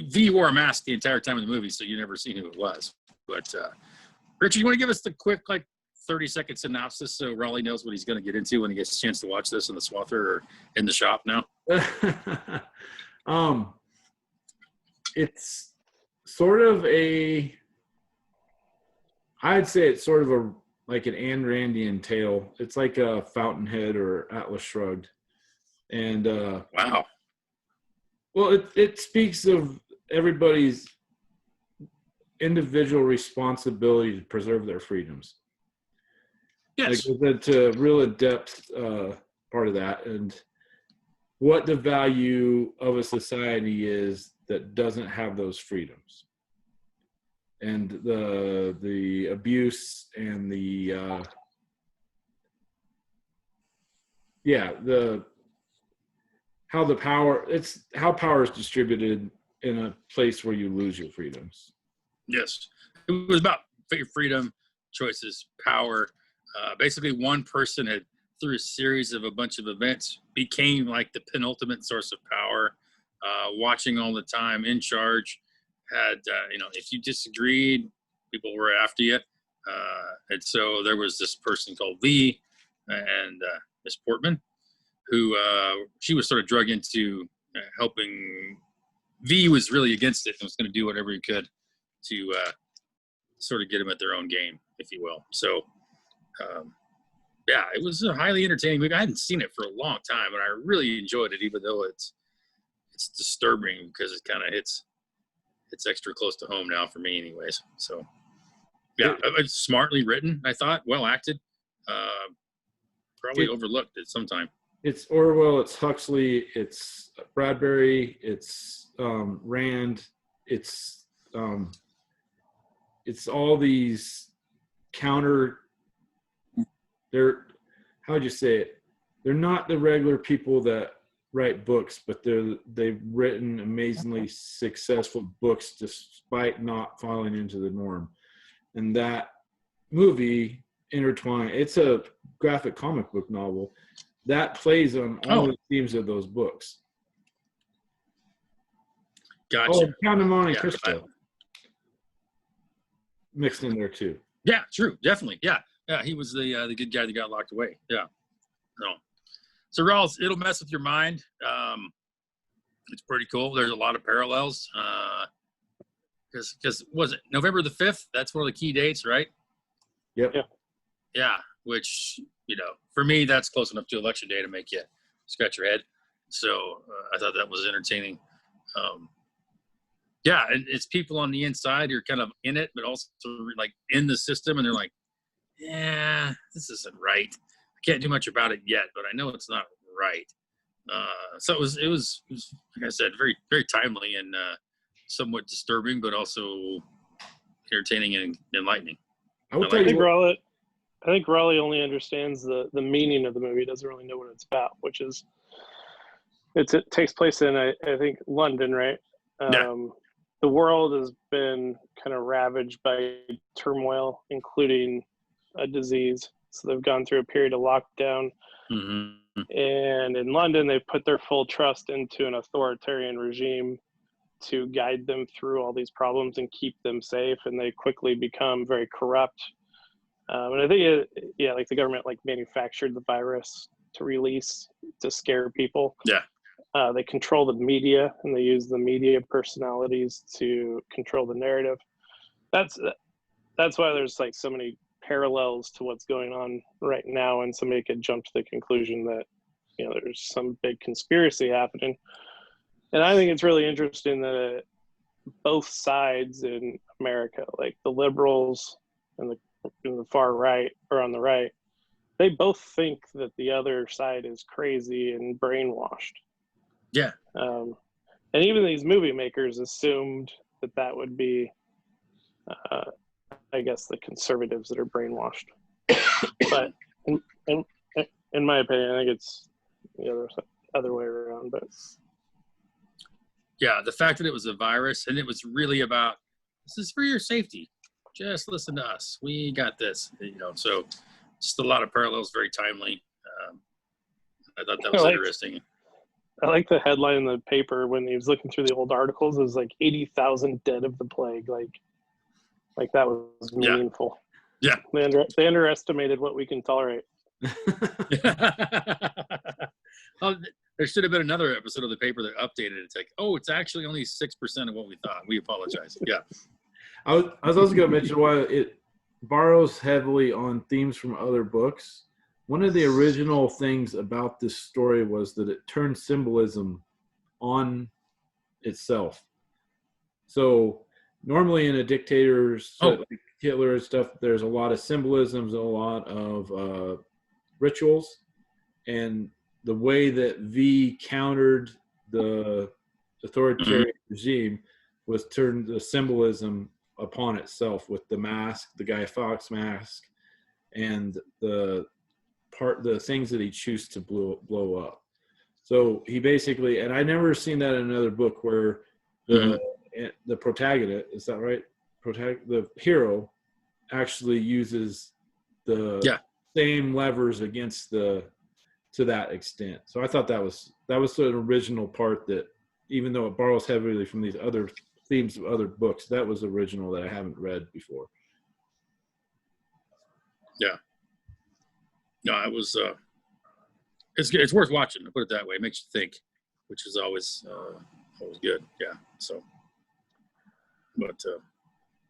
V wore a mask the entire time of the movie, so you never seen who it was. But, Richard, you want to give us the quick, 30-second synopsis so Raleigh knows what he's going to get into when he gets a chance to watch this in the Swather or in the shop now? It's sort of I'd say it's sort of like an Ayn Randian tale. It's like a Fountainhead or Atlas Shrugged. And wow. Well, it speaks of everybody's individual responsibility to preserve their freedoms. Yes. To real in-depth part of that, and what the value of a society is that doesn't have those freedoms. and the abuse and the how power is distributed in a place where you lose your freedoms. Yes, it was about freedom, choices, power. Basically, one person had, through a series of a bunch of events, became like the penultimate source of power, watching all the time, in charge. Had if you disagreed, people were after you, and so there was this person called V, and Miss Portman, who she was sort of drug into helping. V was really against it and was going to do whatever he could to sort of get them at their own game, if you will. So, yeah, it was a highly entertaining movie. I hadn't seen it for a long time, and I really enjoyed it, even though it's disturbing because it kind of hits extra close to home now for me, anyways. So, yeah, it's smartly written, I thought, well acted. Probably overlooked at some time. It's Orwell, it's Huxley, it's Bradbury, it's Rand, it's all these they're, how would you say it? They're not the regular people that write books, but they've written amazingly successful books despite not falling into the norm. And that movie intertwined, it's a graphic comic book novel that plays on all the themes of those books. Gotcha. Oh, Count of Monte Cristo mixed in there too. Yeah, true, definitely. Yeah, he was the good guy that got locked away. Yeah. So Rawls, it'll mess with your mind. It's pretty cool. There's a lot of parallels. Because was it November the 5th? That's one of the key dates, right? Yep. Yeah, which, for me, that's close enough to election day to make you scratch your head. So I thought that was entertaining. Yeah, and it's people on the inside who are kind of in it, but also like in the system, and they're like, yeah, this isn't right. I can't do much about it yet, but I know it's not right. So it was like I said, very, very timely and somewhat disturbing, but also entertaining and enlightening. I think Raleigh only understands the meaning of the movie. He doesn't really know what it's about, which is it takes place in I think London, right? Yeah. The world has been kind of ravaged by turmoil, including a disease. So they've gone through a period of lockdown. Mm-hmm. And in London, they've put their full trust into an authoritarian regime to guide them through all these problems and keep them safe. And they quickly become very corrupt. And I think, like the government manufactured the virus to release to scare people. Yeah. They control the media, and they use the media personalities to control the narrative. That's why there's so many parallels to what's going on right now, and somebody could jump to the conclusion that there's some big conspiracy happening. And I think it's really interesting that both sides in America, like the liberals and the far right or on the right, they both think that the other side is crazy and brainwashed. Yeah. And even these movie makers assumed that would be, I guess, the conservatives that are brainwashed. But in my opinion, I think it's the other way around. But yeah, the fact that it was a virus and it was really about, this is for your safety. Just listen to us. We got this. So just a lot of parallels, very timely. I thought that was interesting. I like the headline in the paper when he was looking through the old articles. It was 80,000 dead of the plague. Like that was meaningful. Yeah. They underestimated what we can tolerate. Oh, there should have been another episode of the paper that updated it. It's it's actually only 6% of what we thought. We apologize. Yeah. I was also going to mention why it borrows heavily on themes from other books. One of the original things about this story was that it turned symbolism on itself. So normally in a dictator's, like Hitler and stuff, there's a lot of symbolisms, a lot of rituals. And the way that V countered the authoritarian regime was turned the symbolism upon itself with the mask, the Guy Fawkes mask, and the things that he chooses to blow up. So he basically, and I never seen that in another book where the protagonist, is that right? The hero actually uses the same levers against to that extent. So I thought that was an original part that, even though it borrows heavily from these other themes of other books, that was original that I haven't read before. Yeah. No, it was. It's worth watching. To put it that way, it makes you think, which is always good. Yeah. So, but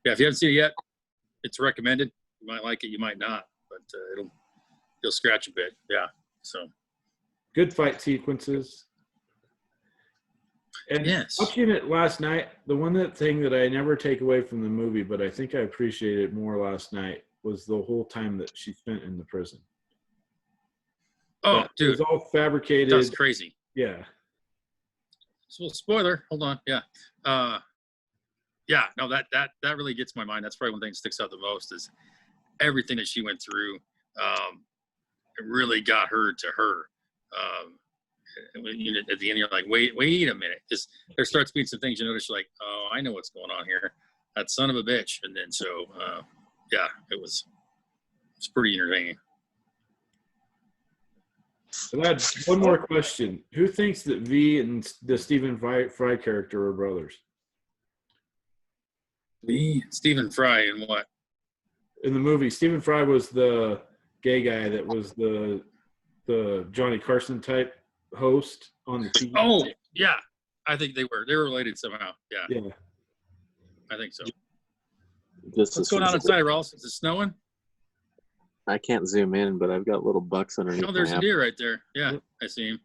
if you haven't seen it yet, it's recommended. You might like it, you might not, but you'll scratch a bit. Yeah. So. Good fight sequences. And watching it last night, thing that I never take away from the movie, but I think I appreciated more last night, was the whole time that she spent in the prison. Oh, dude. It was all fabricated. That's crazy. Yeah. So, spoiler. Hold on. Yeah. No, that really gets my mind. That's probably one thing that sticks out the most is everything that she went through. It really got her to her. At the end, you're like, wait a minute. There starts being some things you notice, you're like, oh, I know what's going on here. That son of a bitch. And then it's pretty entertaining. So I had one more question. Who thinks that V and the Stephen Fry character are brothers? V, Stephen Fry, and what? In the movie, Stephen Fry was the gay guy that was the Johnny Carson type host on the TV. Oh, yeah. I think they were related somehow. Yeah. Yeah. I think so. What's going on inside, Ross? Is it snowing? I can't zoom in, but I've got little bucks underneath. Oh, there's a deer right there. Yeah, I see him.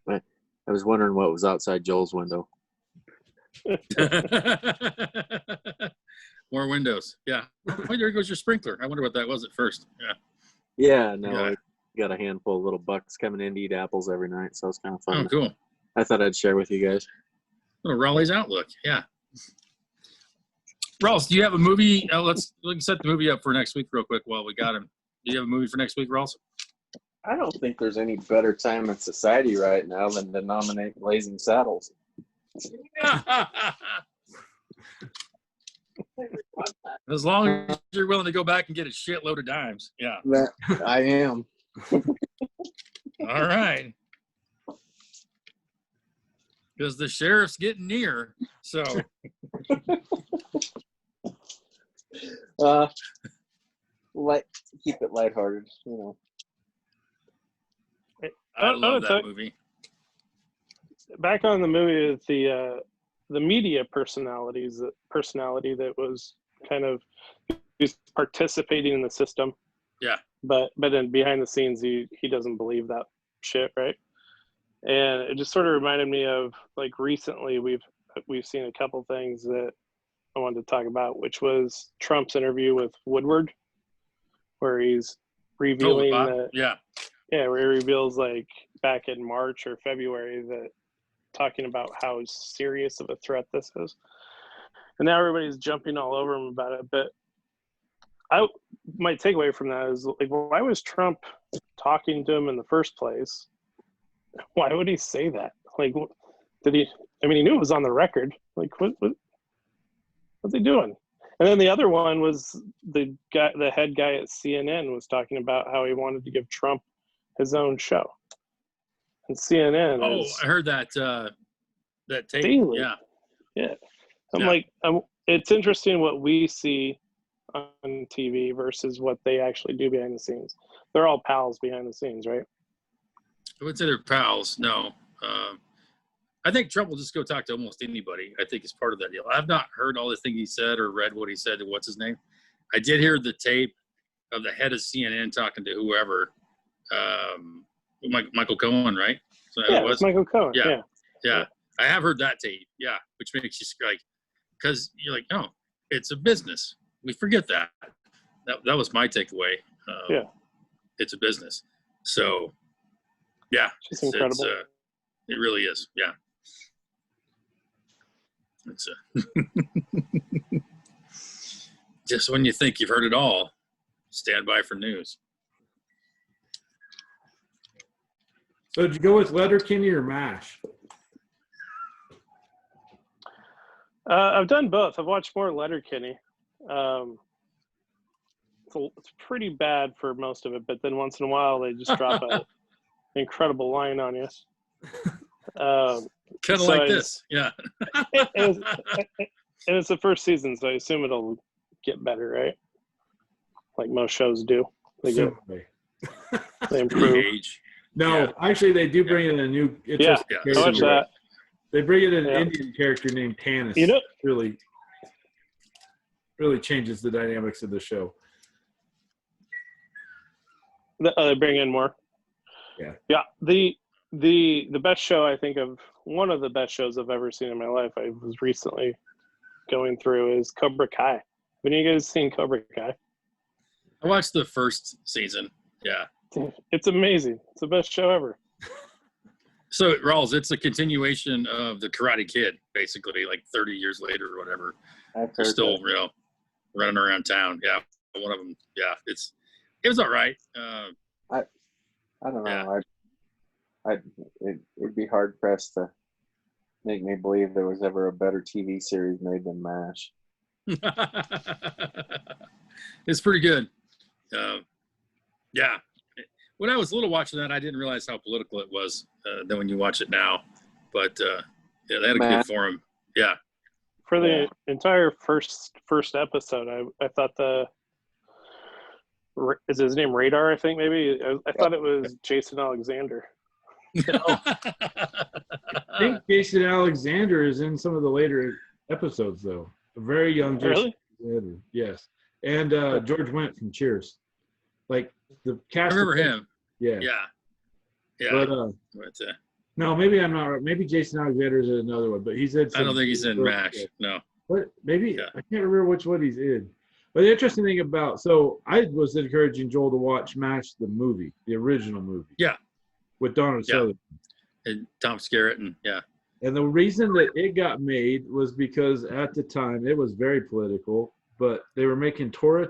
I was wondering what was outside Joel's window. More windows. Yeah. Oh, there goes your sprinkler. I wonder what that was at first. Yeah. Yeah, no, I got a handful of little bucks coming in to eat apples every night, so it's kind of fun. Oh, cool. I thought I'd share with you guys. Little Raleigh's Outlook. Yeah. Ross, do you have a movie? We can set the movie up for next week real quick while we got him. Do you have a movie for next week, Ross? I don't think there's any better time in society right now than to nominate Blazing Saddles. As long as you're willing to go back and get a shitload of dimes. Yeah. I am. All right. Because the sheriff's getting near. So. Keep it lighthearted, you know. I love that movie. Back on the movie, the media personality that was kind of he's participating in the system. Yeah. But then behind the scenes, he doesn't believe that shit, right? And it just sort of reminded me of, like, recently we've seen a couple things that I wanted to talk about, which was Trump's interview with Woodward, where he's revealing where he reveals, like, back in March or February, that talking about how serious of a threat this is. And now everybody's jumping all over him about it. But my takeaway from that is, like, why was Trump talking to him in the first place? Why would he say that? Like, did he? I mean, he knew it was on the record. Like, what's he doing? And then the other one was the head guy at CNN was talking about how he wanted to give Trump his own show. And CNN. Oh, I heard that tape. Daily. Yeah. It's interesting what we see on TV versus what they actually do behind the scenes. They're all pals behind the scenes, right? I wouldn't say they're pals. No. I think Trump will just go talk to almost anybody. I think it's part of that deal. I've not heard all the things he said or read what he said to what's his name. I did hear the tape of the head of CNN talking to whoever. Michael Cohen, right? So yeah, it was Michael Cohen. Yeah. I have heard that tape. Yeah, which makes you like, because you're like, no, it's a business. We forget that. That was my takeaway. It's a business. So, yeah, it's incredible. It really is. Yeah. It's Just when you think you've heard it all, stand by for news. So did you go with Letterkenny or MASH? I've done both. I've watched more Letterkenny. It's pretty bad for most of it, but then once in a while they just drop an incredible line on you. Kind of so like this. Yeah. And it's the first season, so I assume it'll get better, right? Like most shows do. They Assumedly. improve. Age. No, Yeah. actually, they do bring in a new interesting Yeah. I character. watched that. They bring in an Yeah. Indian character named Tanis. You know- really changes the dynamics of the show. They bring in more. Yeah. Yeah. The best show I think of, one of the best shows I've ever seen in my life, I was recently going through, is Cobra Kai. Have you guys seen Cobra Kai? I watched the first season. Yeah. It's amazing. It's the best show ever. So, Rawls, it's a continuation of the Karate Kid, basically, like 30 years later or whatever. I've They're heard still, that. running around town. Yeah, one of them. Yeah, it was all right. I don't Yeah. know. It'd be hard pressed to make me believe there was ever a better TV series made than MASH. It's pretty good. Yeah. When I was little watching that, I didn't realize how political it was. Then when you watch it now, but yeah, they had a good Matt? forum. Yeah. For the Yeah. entire first episode, I thought is his name Radar? I think maybe I thought it was Jason Alexander. I think Jason Alexander is in some of the later episodes, though. A very young Jason Really? Alexander. Yes. And George Wendt from Cheers. Like the I cast. remember him. Yeah. Yeah. Yeah. But But, no, maybe I'm not right. Maybe Jason Alexander is in another one, but he's in. I don't think he's in MASH. No. What? Maybe Yeah. I can't remember which one he's in. But the interesting thing about, so I was encouraging Joel to watch MASH the movie, the original movie. Yeah. With Donald Yeah. Sutherland. And Tom Skerritt and yeah. And the reason that it got made was because at the time it was very political, but they were making Tora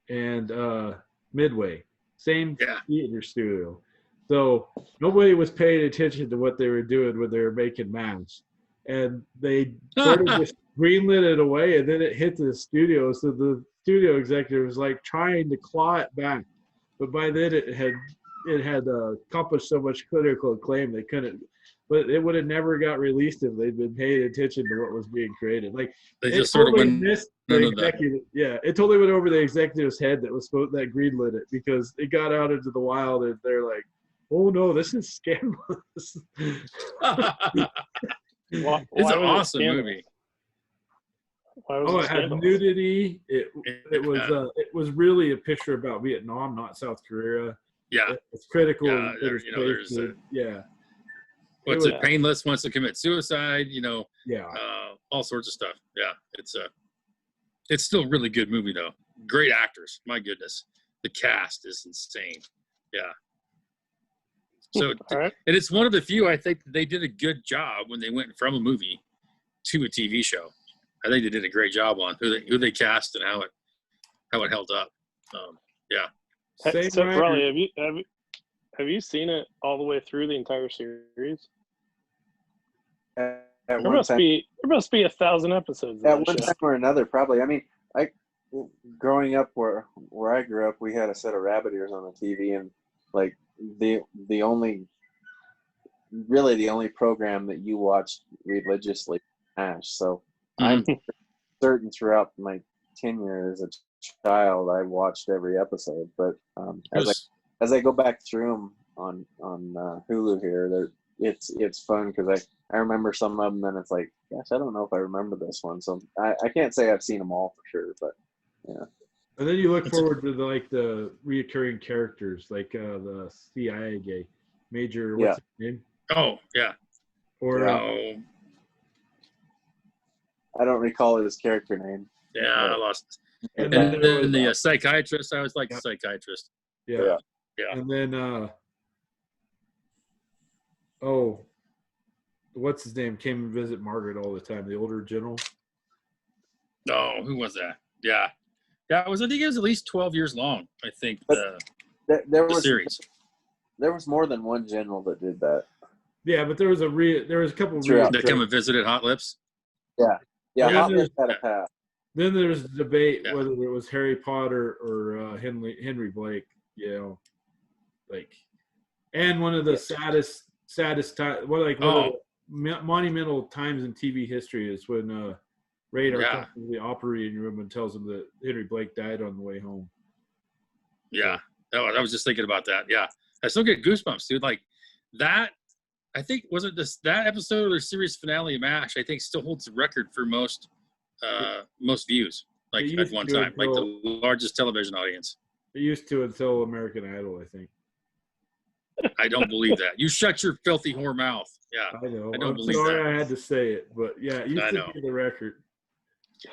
and Midway, same Yeah. theater studio. So nobody was paying attention to what they were doing when they were making MASH. And they sort of just greenlit it away, and then it hit the studio. So the studio executive was like trying to claw it back. But by then it had accomplished so much critical acclaim they couldn't. But it would have never got released if they'd been paying attention to what was being created. Like They it just sort of totally went missed the into the- executive. Yeah, it totally went over the executive's head that greenlit it, because it got out into the wild and they're like, "Oh no, this is scandalous." It's Why an was it awesome scandalous? movie. Why was Oh, it it had scandalous? nudity. It was really a picture about Vietnam, not South Korea. Yeah. It's critical. Yeah, of there's participation. Yeah, What's It it? Painless wants to commit suicide. yeah. All sorts of stuff. Yeah. It's still a really good movie though. Great actors. My goodness. The cast is insane. Yeah. So, All right. and it's one of the few I think they did a good job when they went from a movie to a TV show. I think they did a great job on who they cast and how it held up. Same So, writer. Raleigh, have you seen it all the way through the entire series? At There one must time, be 1,000 episodes. at Of one that show. time or another, probably. I mean, growing up where I grew up, we had a set of rabbit ears on the TV, and like the only program that you watched religiously, MASH. So I'm certain throughout my tenure as a child, I watched every episode. But as I go back through them on Hulu here, it's fun because I remember some of them, and it's like, gosh, I don't know if I remember this one. So I can't say I've seen them all for sure, but yeah. And then you look forward to the reoccurring characters, like the CIA guy, Major. What's his name? Oh yeah. Or Oh I don't recall his character name. yeah. I lost. and And then there then was, the psychiatrist. I was like Yep. psychiatrist. yeah. Yeah. And then oh, what's his name? Came and visit Margaret all the time. The older general. Oh, who was that? Yeah. Yeah, I think it was at least 12 years long, I think, But there the was series. there was more than one general that did that. Yeah, but there was a couple Throughout. That come and visited Hot Lips. Yeah, Yeah, Hot there's- Lips had a pass. Then there's debate Yeah. whether it was Harry Potter or Henry Blake. You know, like, and one of the saddest time. One of the monumental times in TV history is when Radar Yeah. comes to the operating room and tells him that Henry Blake died on the way home. Yeah. I was just thinking about that. Yeah. I still get goosebumps, dude. Like that, I think, wasn't that episode of the series finale of MASH, I think still holds the record for most views, like It at used one to time, like until- the largest television audience. It used to until American Idol, I think. I don't believe that. You shut your filthy whore mouth. Yeah. I know. I don't I'm believe sorry that. I had to say it, but yeah, it used I to know. be the record.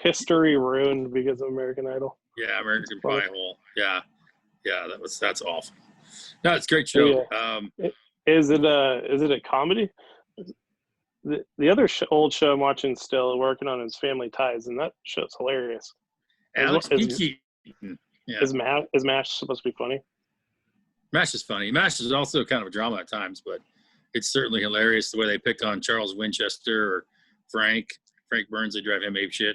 History ruined because of American Idol. Yeah. American Pie hole. Yeah. Yeah. That's awful. No, it's a great show. Is it a comedy? The other old show I'm watching still, working on, is Family Ties, and that show's hilarious. Alex is- P. Keaton. Yeah. Is MASH supposed to be funny? MASH is funny. MASH is also kind of a drama at times, but it's certainly hilarious the way they pick on Charles Winchester or Frank Burns. They drive him apeshit.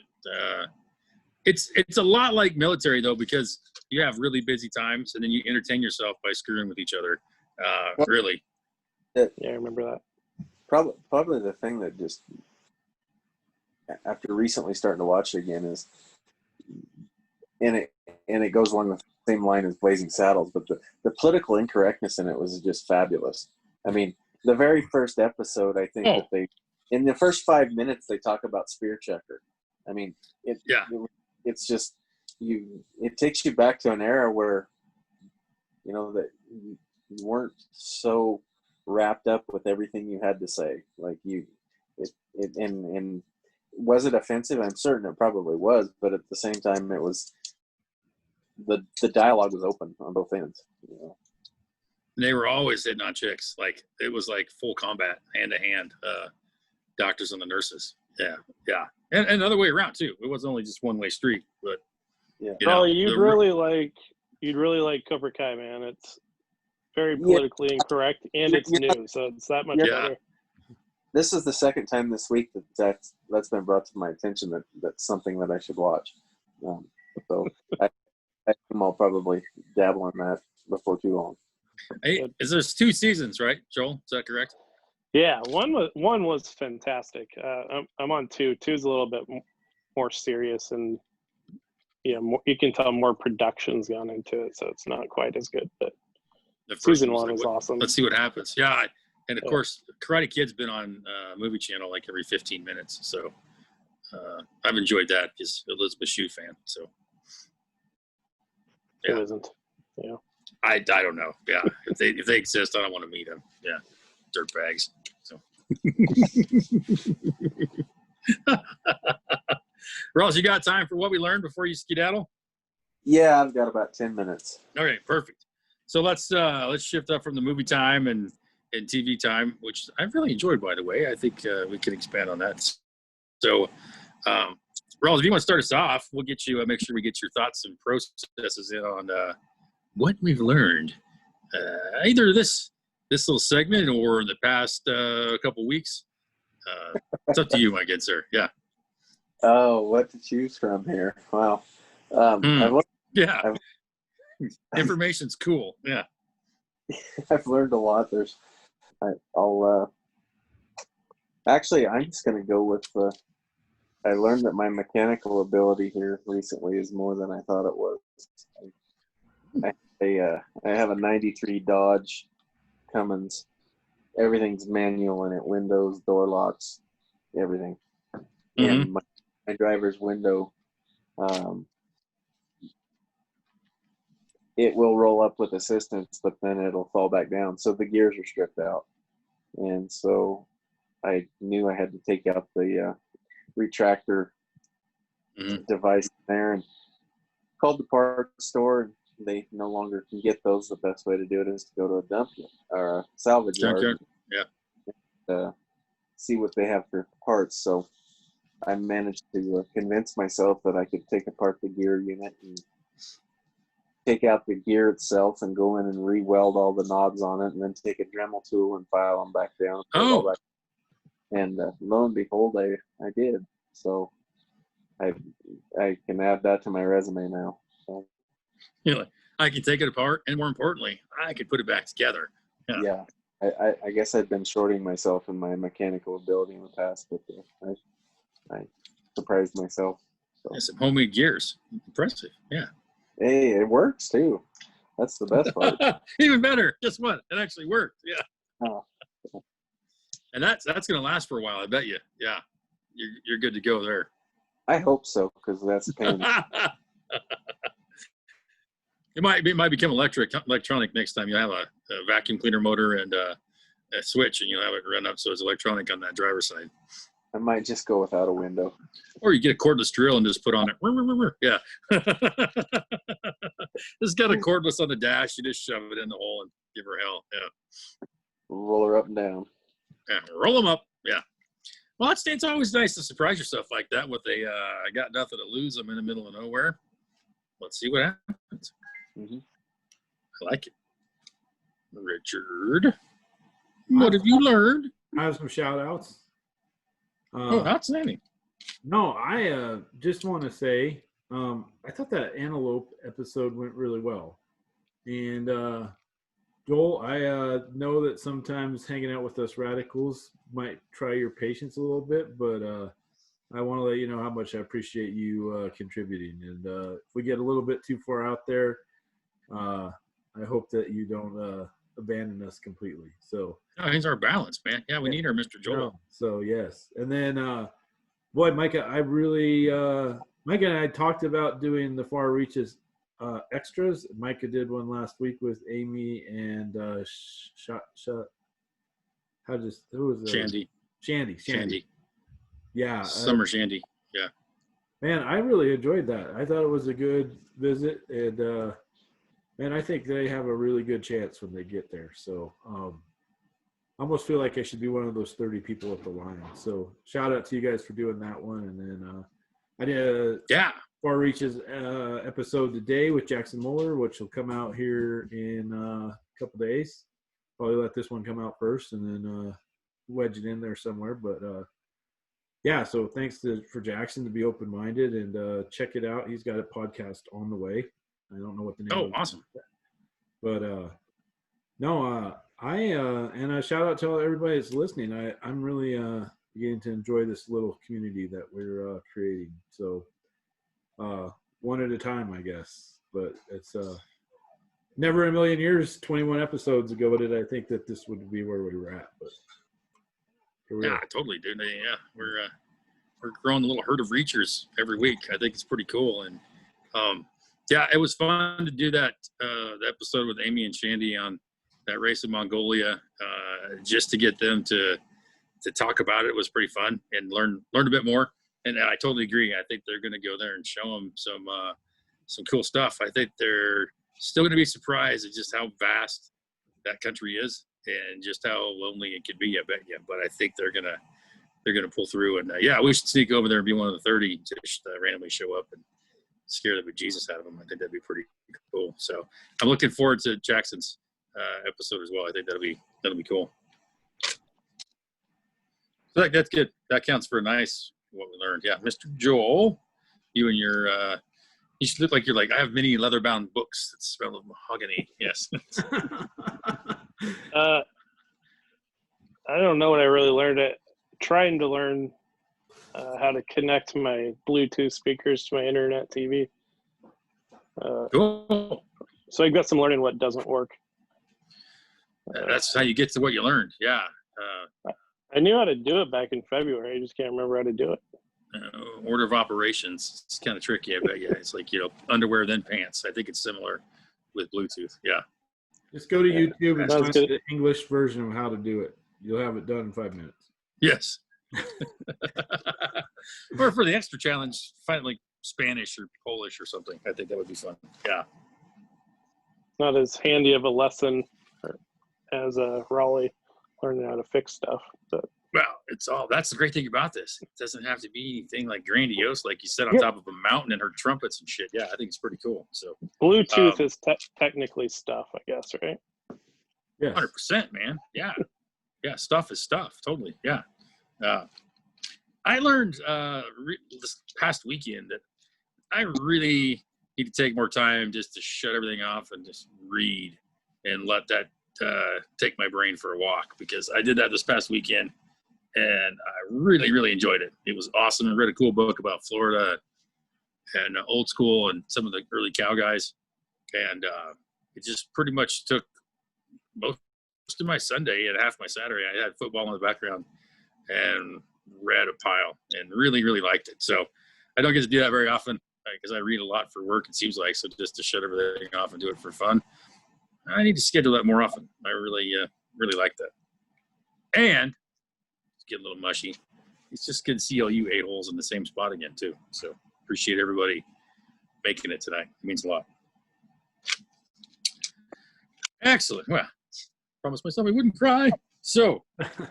It's a lot like military though, because you have really busy times and then you entertain yourself by screwing with each other. Really. Yeah, I remember that. Probably the thing that just, after recently starting to watch it again, is, and it goes along the same line as Blazing Saddles, but the political incorrectness in it was just fabulous. I mean, the very first episode, I think that they, in the first 5 minutes, they talk about Spear Checker. I mean, it's just, it takes you back to an era where, you know, that you weren't so wrapped up with everything you had to say. Like and was it offensive? I'm certain it probably was, but at the same time, it was, the dialogue was open on both ends. You know? They were always hitting on chicks. Like it was like full combat, hand to hand, doctors and the nurses. Yeah. Yeah. And another way around too. It wasn't only just one way street, but Yeah. you know, You'd really like Cobra Kai, man. It's very politically incorrect, and it's new, so it's that much better. This is the second time this week that's been brought to my attention that's something that I should watch. So I think I'll probably dabble in that before too long. Hey, there's 2 seasons, right, Joel? Is that correct? Yeah, one was fantastic. I'm on 2. 2's a little bit more serious, and you can tell more production's gone into it, so it's not quite as good. But The first season was 1 was awesome. Let's see what happens. Yeah, and of course, Karate Kid's been on Movie Channel like every 15 minutes, so I've enjoyed that. Just Elizabeth Shue fan, so It isn't. Yeah. I don't know. Yeah, if they exist, I don't want to meet them. Yeah, dirtbags. So, Ross, you got time for what we learned before you skedaddle? Yeah, I've got about 10 minutes. Okay, perfect. So let's shift up from the movie time and TV time, which I've really enjoyed, by the way. I think we can expand on that. So, Ross, if you want to start us off, we'll get you. Make sure we get your thoughts and processes in on what we've learned, either this little segment or the past couple weeks. It's up to you, my good sir. Yeah. Oh, what to choose from here? Wow. Yeah. Information's cool. Yeah. I've learned a lot. Actually, I'm just going to go with I learned that my mechanical ability here recently is more than I thought it was. I have a 93 Dodge Cummins. Everything's manual in it, windows, door locks, everything. Mm-hmm. And my driver's window, it will roll up with assistance, but then it'll fall back down. So the gears are stripped out. And so I knew I had to take out the retractor device there and called the parts store. They no longer can get those. The best way to do it is to go to a dump or a salvage yard. Yeah. See what they have for parts. So I managed to convince myself that I could take apart the gear unit and take out the gear itself and go in and re-weld all the knobs on it, and then take a Dremel tool and file them back down. Oh. And lo and behold, I did. So I can add that to my resume now. So, You know, I can take it apart, and more importantly, I could put it back together. yeah. I guess I've been shorting myself in my mechanical ability in the past, but I surprised myself. So. Yeah, some homemade gears. Impressive. Yeah. Hey, it works too. That's the best part. Even better. Guess what? It actually worked. Yeah. Oh. And that's going to last for a while, I bet you. Yeah. You're good to go there. I hope so, because that's a pain. It might become electronic next time. You have a vacuum cleaner motor and a switch, and you'll have it run up so it's electronic on that driver's side. I might just go without a window. Or you get a cordless drill and just put on it. Yeah. It's got a cordless on the dash. You just shove it in the hole and give her hell. Yeah. Roll her up and down. Yeah. Roll them up. Yeah. Well, it's always nice to surprise yourself like that with a I got nothing to lose. I'm in the middle of nowhere. Let's see what happens. Mm-hmm. I like it. Richard, what have you learned? I have some shout outs. Outstanding. No, I just want to say I thought that antelope episode went really well. And Joel, I know that sometimes hanging out with us radicals might try your patience a little bit, but I want to let you know how much I appreciate you contributing. And if we get a little bit too far out there, I hope that you don't abandon us completely. So he's our balance, man. Yeah, we need our Mr. Joel. So yes. And then boy, Micah, Micah and I talked about doing the Far Reaches extras. Micah did one last week with Amy and who was it? Shandy. Yeah. Summer Shandy. Yeah. Man, I really enjoyed that. I thought it was a good visit, and man, I think they have a really good chance when they get there. So I almost feel like I should be one of those 30 people at the line. So shout out to you guys for doing that one. And then I did a Far Reaches episode today with Jackson Muller, which will come out here in a couple days. Probably let this one come out first and then wedge it in there somewhere. But yeah, so thanks for Jackson to be open-minded and check it out. He's got a podcast on the way. I don't know what the name Oh, of awesome. But and a shout out to everybody that's listening. I'm really beginning to enjoy this little community that we're creating. So one at a time, I guess. But it's never in a million years, 21 episodes ago, did I think that this would be where we were at. But here we are. Totally, dude. Yeah, we're growing a little herd of reachers every week. I think it's pretty cool. And yeah, it was fun to do that the episode with Amy and Shandy on that race in Mongolia. Just to get them to talk about it was pretty fun and learn a bit more. And I totally agree. I think they're going to go there and show them some cool stuff. I think they're still going to be surprised at just how vast that country is and just how lonely it could be. I bet you. But I think they're gonna pull through. And yeah, we should sneak over there and be one of the 30 to just randomly show up and scare the bejesus out of them. I think that'd be pretty cool. So I'm looking forward to Jackson's episode as well. I think that'll be cool. So that's good. That counts for a nice what we learned. Yeah, Mr. Joel, you and your you should look like you're like I have many leather-bound books that smell of mahogany. Yes. I don't know what I really learned. Trying to learn how to connect my Bluetooth speakers to my internet TV. Cool. So I've got some learning what doesn't work. That's how you get to what you learned. Yeah. I knew how to do it back in February. I just can't remember how to do it. Order of operations. It's kind of tricky. I bet you. It's like, underwear, then pants. I think it's similar with Bluetooth. Yeah. Just go to YouTube and Sounds find good. the English version of how to do it. You'll have it done in 5 minutes. Yes. Or for the extra challenge, find like Spanish or Polish or something. I think that would be fun. Yeah. Not as handy of a lesson as Raleigh learning how to fix stuff. But Well, that's the great thing about this. It doesn't have to be anything like grandiose, like you said, on top of a mountain and her trumpets and shit. Yeah, I think it's pretty cool. So Bluetooth is technically stuff, I guess, right? Yes. 100%, man. Yeah. Yeah. Stuff is stuff. Totally. Yeah. I learned this past weekend that I really need to take more time just to shut everything off and just read and let that take my brain for a walk, because I did that this past weekend and I really, really enjoyed it. It was awesome. I read a cool book about Florida and old school and some of the early cow guys. And it just pretty much took most of my Sunday and half my Saturday. I had football in the background and read a pile and really, really liked it. So I don't get to do that very often because I read a lot for work, it seems like. So just to shut everything off and do it for fun, I need to schedule that more often. I really, really like that. And it's getting a little mushy. It's just good to see all you a-holes in the same spot again, too. So appreciate everybody making it tonight. It means a lot. Excellent. Well, promised myself I wouldn't cry. So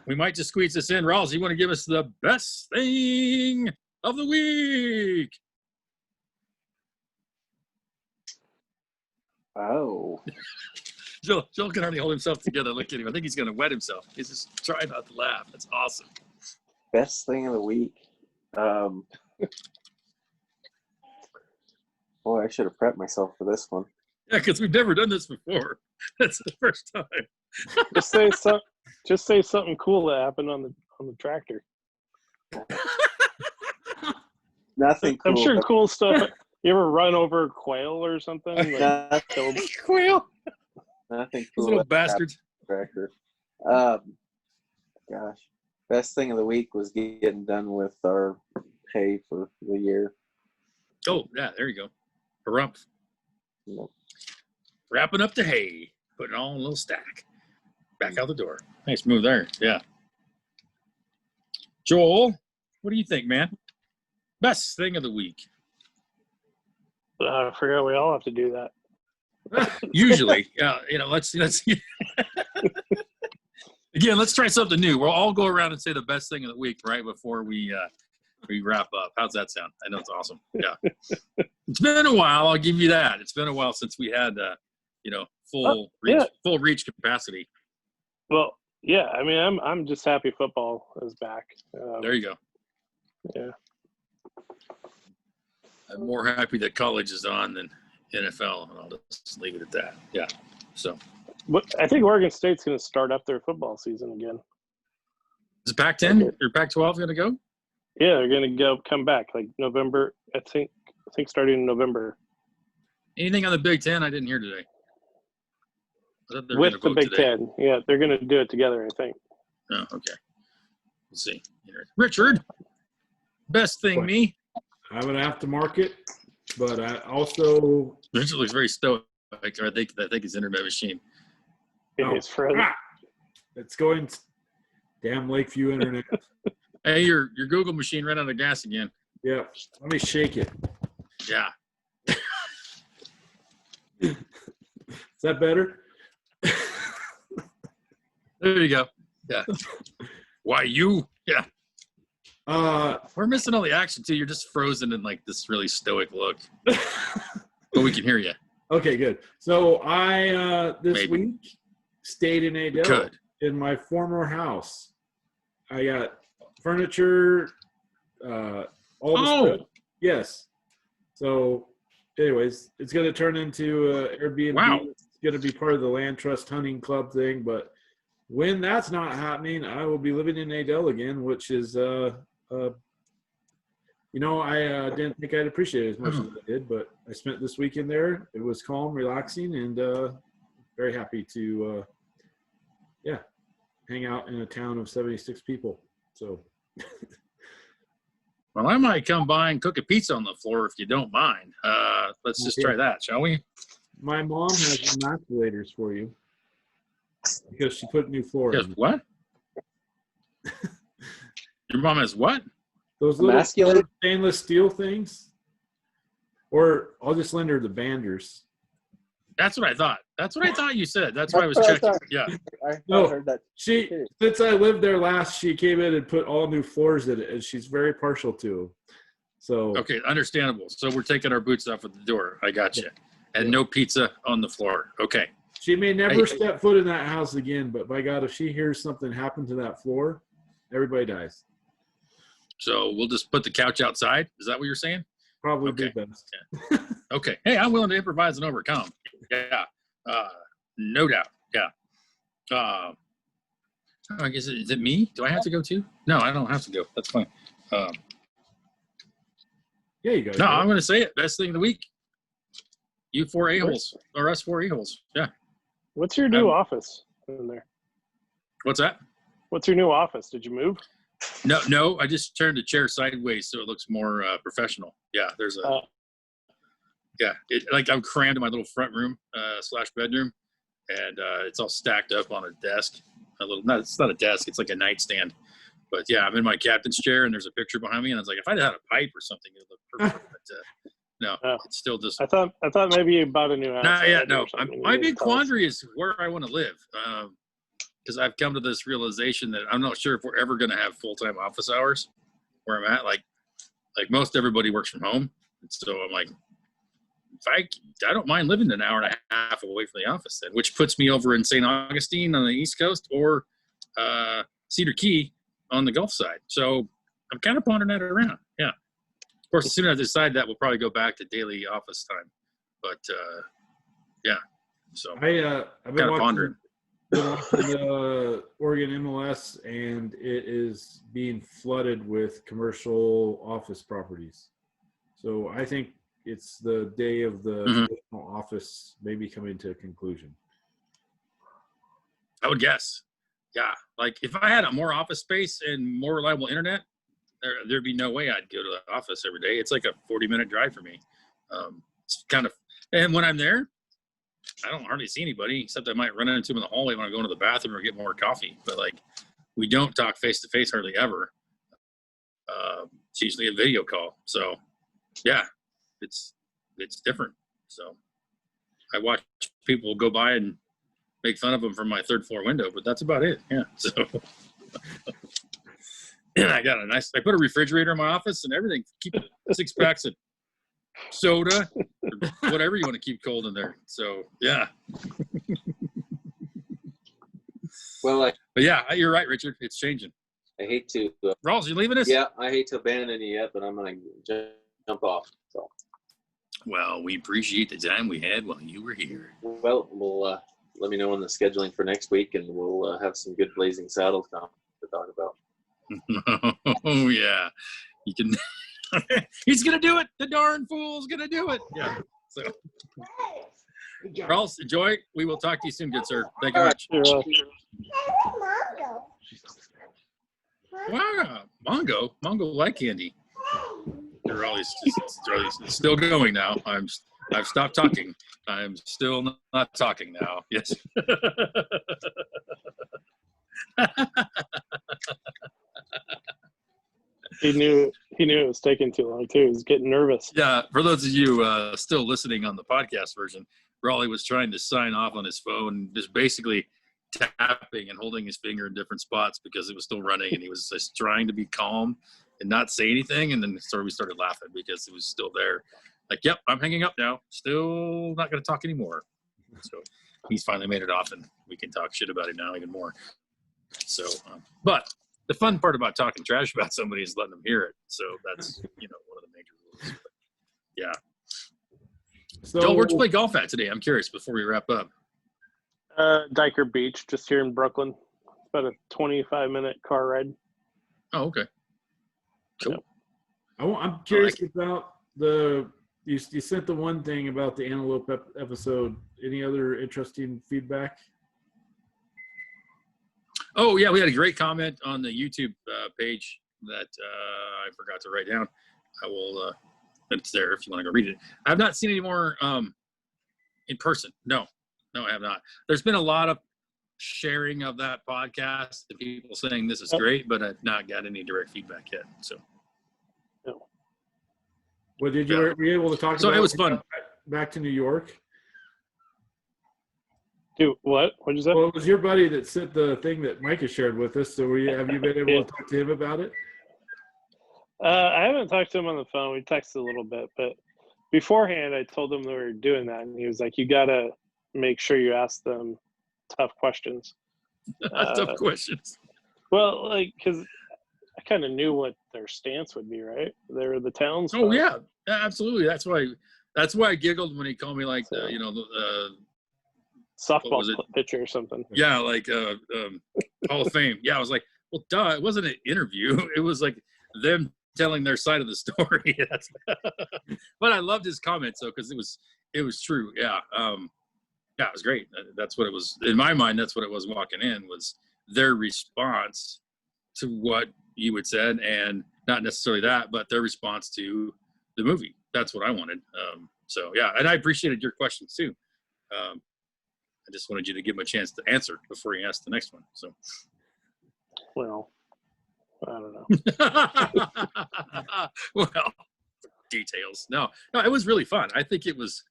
we might just squeeze this in. Rawls, you want to give us the best thing of the week? Oh, Joel can hardly hold himself together. Look at him. I think he's going to wet himself. He's just trying not to laugh. That's awesome. best thing of the week. Boy, I should have prepped myself for this one. Yeah, because we've never done this before. That's the first time. Just say something cool that happened on the tractor. Nothing cool. I'm sure but cool stuff. You ever run over quail or something? Like, killed- Quail. Nothing Those cool. little that bastards. tractor. Gosh, best thing of the week was getting done with our hay for the year. Oh, yeah, there you go. Harumph. You know, Wrapping up the hay. Putting it all in a little stack. Back out the door. Nice move there. Yeah. Joel, what do you think, man? Best thing of the week. I forgot we all have to do that. Usually, yeah. Let's again. Let's try something new. We'll all go around and say the best thing of the week right before we wrap up. How's that sound? I know it's awesome. Yeah. It's been a while. I'll give you that. It's been a while since we had full reach capacity. Well, yeah. I mean, I'm just happy football is back. There you go. Yeah. I'm more happy that college is on than NFL, and I'll just leave it at that. Yeah. So, But I think Oregon State's going to start up their football season again. is Pac-10 or Pac-12 going to go? Yeah, they're going to come back like November. I think starting in November. Anything on the Big Ten? I didn't hear today. I thought they were With gonna the vote Big today. Ten. Yeah, they're going to do it together, I think. Oh, okay. We'll see. Richard, best thing, What? me. I'm gonna have to mark it, but I also Richard looks very stoic. I think his internet machine. It's for it's going. Damn Lakeview Internet. Hey, your Google machine ran out of gas again. Yeah, let me shake it. Yeah. Is that better? There you go. Yeah. Why you? Yeah. We're missing all the action too. You're just frozen in like this really stoic look. But we can hear you. Okay, good. So I this Maybe. week stayed in Adel Good. in my former house. I got furniture, all the stuff. Yes. So, anyways, it's going to turn into Airbnb. Wow. It's going to be part of the Land Trust Hunting Club thing. But when that's not happening, I will be living in Adel again, which is, I didn't think I'd appreciate it as much as I did, but I spent this weekend there. It was calm, relaxing, and very happy to, hang out in a town of 76 people. So, Well, I might come by and cook a pizza on the floor if you don't mind. Let's just try that, shall we? my mom has emasculators for you because she put new floor Yes, in. what? Your mom has what? Those little Emasculate? stainless steel things. Or I'll just lend her the banders. That's what I thought. That's what I thought you said. That's why I was That's what I checking. thought. Yeah. No. heard that. Since I lived there last, she came in and put all new floors in it, and she's very partial to them. So Okay, understandable. So we're taking our boots off at the door. I got you. And no pizza on the floor. Okay. she may never Hey. step foot in that house again. But by God, if she hears something happen to that floor, everybody dies. So we'll just put the couch outside. Is that what you're saying? Probably Okay. be best. Okay. Hey, I'm willing to improvise and overcome. Yeah. No doubt. Yeah. I guess is it me? Do I have to go too? No, I don't have to go. That's fine. Yeah, you go. No, I'm going to say it. Best thing of the week. You four a-holes or us four a-holes. Yeah. What's your new office in there? What's that? What's your new office? Did you move? No. I just turned the chair sideways so it looks more professional. Yeah. There's a. Yeah. Like I'm crammed in my little front room / bedroom, and it's all stacked up on a desk. It's not a desk. It's like a nightstand. But yeah, I'm in my captain's chair, and there's a picture behind me, and I was like, if I had a pipe or something, it'd look perfect. But no, it's still just. I thought maybe you bought a new house. Not yet. No, or something. my You big didn't tell us. quandary is where I want to live, because I've come to this realization that I'm not sure if we're ever going to have full-time office hours where I'm at. Like most everybody works from home, and so I'm like, I don't mind living an hour and a half away from the office, then, which puts me over in St. Augustine on the East Coast or Cedar Key on the Gulf side. So I'm kind of pondering that around. Yeah. Of course, as soon as I decide that, we'll probably go back to daily office time. But yeah, so I've been kind of pondering. watching the Oregon MLS, and it is being flooded with commercial office properties. So I think it's the day of the traditional office maybe coming to a conclusion. I would guess. Yeah. Like if I had a more office space and more reliable internet, there'd be no way I'd go to the office every day. It's like a 40-minute drive for me. It's kind of, and when I'm there, I don't hardly see anybody except I might run into them in the hallway when I go into the bathroom or get more coffee. But like, we don't talk face to face hardly ever. It's usually a video call. So yeah, it's different. So I watch people go by and make fun of them from my third floor window, but that's about it. Yeah. So and I put a refrigerator in my office and everything. Keep 6 packs of soda, or whatever you want to keep cold in there. So yeah. Well, But yeah, you're right, Richard. It's changing. I hate to. Rawls, you leaving us? Yeah, I hate to abandon you yet, but I'm gonna jump off. So. Well, we appreciate the time we had while you were here. Well, we'll let me know on the scheduling for next week, and we'll have some good Blazing Saddles to talk about. Oh yeah, you can. He's gonna do it. The darn fool's gonna do it. Yeah. So, Rawls, enjoy. We will talk to you soon, good sir. Thank you much. Wow, Mongo like candy. They're always still going now. I've stopped talking. I'm still not talking now. Yes. He knew it was taking too long too. He was getting nervous. Yeah. For those of you still listening on the podcast version, Raleigh was trying to sign off on his phone, just basically tapping and holding his finger in different spots because it was still running, and he was just trying to be calm and not say anything. And then we started laughing because it was still there. Like, yep, I'm hanging up now. Still not going to talk anymore. So he's finally made it off, and we can talk shit about it now even more. So, but the fun part about talking trash about somebody is letting them hear it. So that's, one of the major rules. But yeah. So, Joel, where'd you play golf at today? I'm curious before we wrap up. Diker Beach, just here in Brooklyn. It's about a 25-minute car ride. Oh, okay. Cool. I'm curious about you sent the one thing about the antelope episode. Any other interesting feedback? Oh, yeah, we had a great comment on the YouTube page that I forgot to write down. I will, it's there if you want to go read it. I have not seen any more in person. No, I have not. There's been a lot of sharing of that podcast and people saying this is great, but I've not got any direct feedback yet. So, Well, were you able to talk so about it was fun. Back to New York? Dude, what? What'd you say? Well, it was your buddy that sent the thing that Micah shared with us. So have you been able Yeah. to talk to him about it? I haven't talked to him on the phone. We texted a little bit, but beforehand, I told him that we were doing that, and he was like, "You gotta make sure you ask them tough questions." Tough questions. Well, like, because I kind of knew what their stance would be, right? They were the townsfolk. Oh yeah, absolutely. That's why I giggled when he called me like So- what softball was it? pitcher or something. Yeah, like Hall of Fame. Yeah, I was like, well, duh, it wasn't an interview. It was like them telling their side of the story. But I loved his comments though, because it was true. Yeah, yeah, it was great. That's what it was in my mind. That's what it was walking in, was their response to what you had said, and not necessarily that, but their response to the movie. That's what I wanted. So yeah, and I appreciated your questions too. I just wanted you to give him a chance to answer before he asked the next one. So, Well, I don't know. well, details. No, it was really fun. I think it was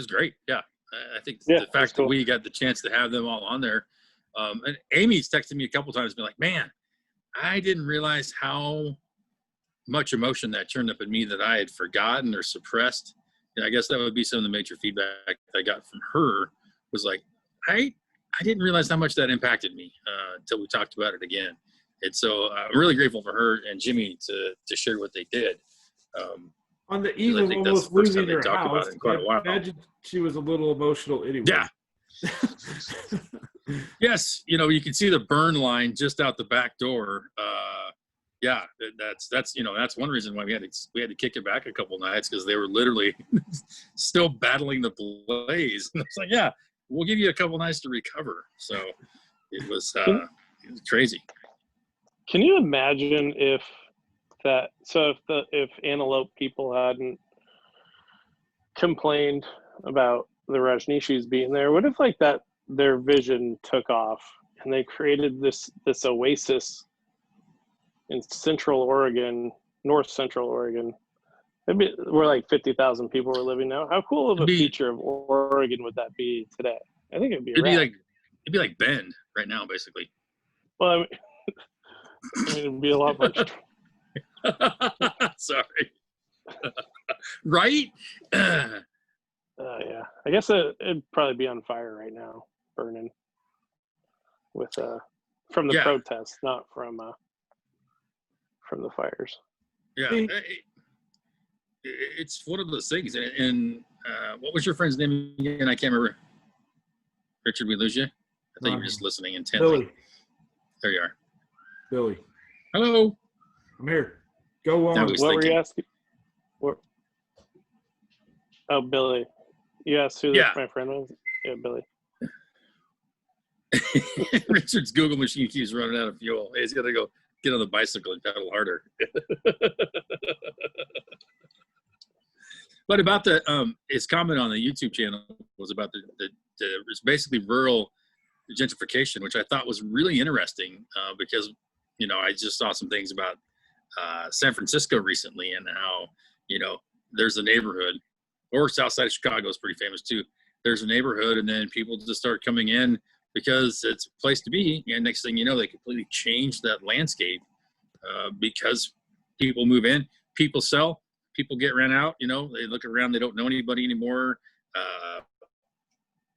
great. Yeah, I think Yeah, the it was fact that cool. we got the chance to have them all on there, and Amy's texted me a couple times, been like, "Man, I didn't realize how much emotion that turned up in me that I had forgotten or suppressed." And I guess that would be some of the major feedback I got from her, was like, I didn't realize how much that impacted me until we talked about it again. And so I'm really grateful for her and Jimmy to share what they did. On the eve I of think that's almost the first time losing they her talked about house, it in quite a I while. imagine she was a little emotional anyway. Yeah. Yes, you can see the burn line just out the back door. Yeah, that's one reason why we had to kick it back a couple nights, because they were literally still battling the blaze. And it's like, yeah, we'll give you a couple nights to recover. So it was crazy. Can you imagine if Antelope people hadn't complained about the Rajneeshis being there? What if like that their vision took off and they created this oasis in Central Oregon, North Central Oregon? Maybe where like 50,000 people were living now. How cool of a feature of Oregon would that be today? I think it'd be rad. It'd be like Bend right now, basically. Well, I mean, it'd be a lot more. Sorry. Right? Yeah, I guess it'd probably be on fire right now, burning with from the protests, not from the fires. Yeah, it's one of those things. And what was your friend's name again? I can't remember. Richard, we lose you? I thought you were just listening intently. Billy. There you are. Billy. Hello. I'm here. Go on. What were you asking? What? Oh, Billy. You asked who my friend was? Yeah, Billy. Richard's Google machine keeps running out of fuel. He's got to go get on the bicycle and pedal harder. But about his comment on the YouTube channel was about it's basically rural gentrification, which I thought was really interesting because, I just saw some things about San Francisco recently, and how, there's a neighborhood, or south side of Chicago is pretty famous too. There's a neighborhood, and then people just start coming in because it's a place to be. And next thing you know, they completely change that landscape because people move in, people sell, people get rent out. They look around, they don't know anybody anymore.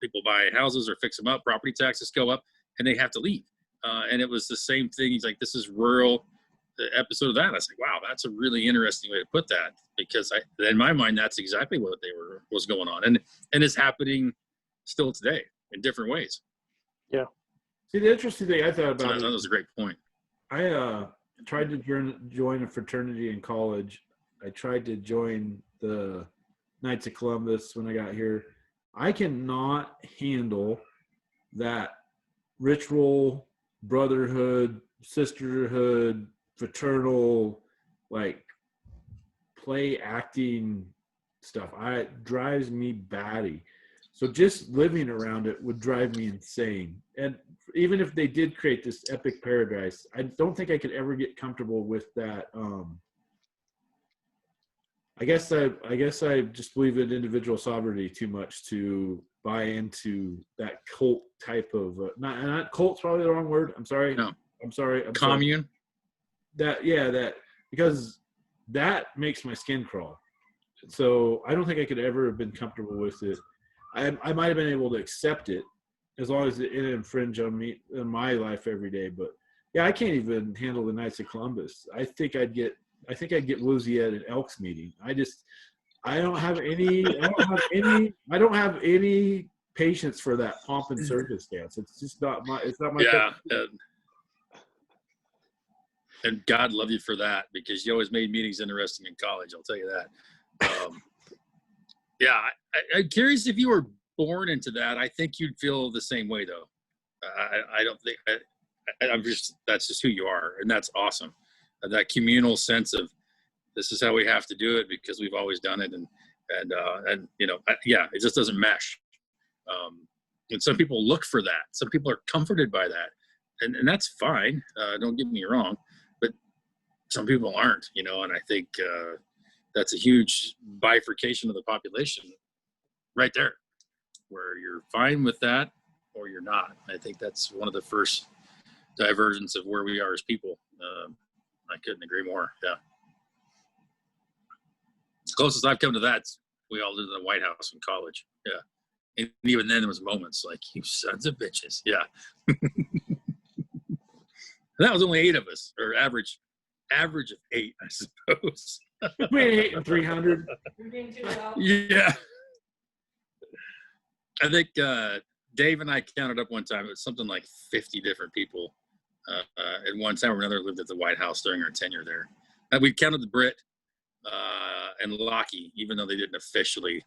People buy houses or fix them up, property taxes go up, and they have to leave. And it was the same thing. He's like, this is rural. The episode of that, I was like, wow, that's a really interesting way to put that, because in my mind, that's exactly what was going on, and it's happening still today in different ways. Yeah. See, the interesting thing I thought about that was a great point. I tried to join a fraternity in college. I tried to join the Knights of Columbus when I got here. I cannot handle that ritual, brotherhood, sisterhood, fraternal, like play acting stuff. It drives me batty. So just living around it would drive me insane. And even if they did create this epic paradise, I don't think I could ever get comfortable with that. I guess I just believe in individual sovereignty too much to buy into that cult type of not cult's probably the wrong word. I'm sorry. No. I'm sorry. Commune. That because that makes my skin crawl. So I don't think I could ever have been comfortable with it. I might have been able to accept it as long as it didn't infringe on me in my life every day. But yeah, I can't even handle the Knights of Columbus. I think I'd get woozy at an Elks meeting. I don't have any patience for that pomp and circumstance. It's just not my. It's not my. Yeah. And God love you for that, because you always made meetings interesting in college. I'll tell you that. Yeah, I'm curious if you were born into that. I think you'd feel the same way, though. I don't think I'm just. That's just who you are, and that's awesome. That communal sense of this is how we have to do it because we've always done it, and it just doesn't mesh. And some people look for that. Some people are comforted by that, and that's fine. Don't get me wrong, but some people aren't, and I think that's a huge bifurcation of the population right there, where you're fine with that or you're not. I think that's one of the first divergence of where we are as people. I couldn't agree more. Yeah. The closest I've come to that, we all lived in the White House in college. Yeah. And even then there was moments like, you sons of bitches. Yeah. And that was only 8 of us, or average of 8, I suppose. Between 8 and 300. You're doing too well. Yeah. I think Dave and I counted up one time. It was something like 50 different people at one time or another lived at the White House during our tenure there. And we counted the Brit and Lockie, even though they didn't officially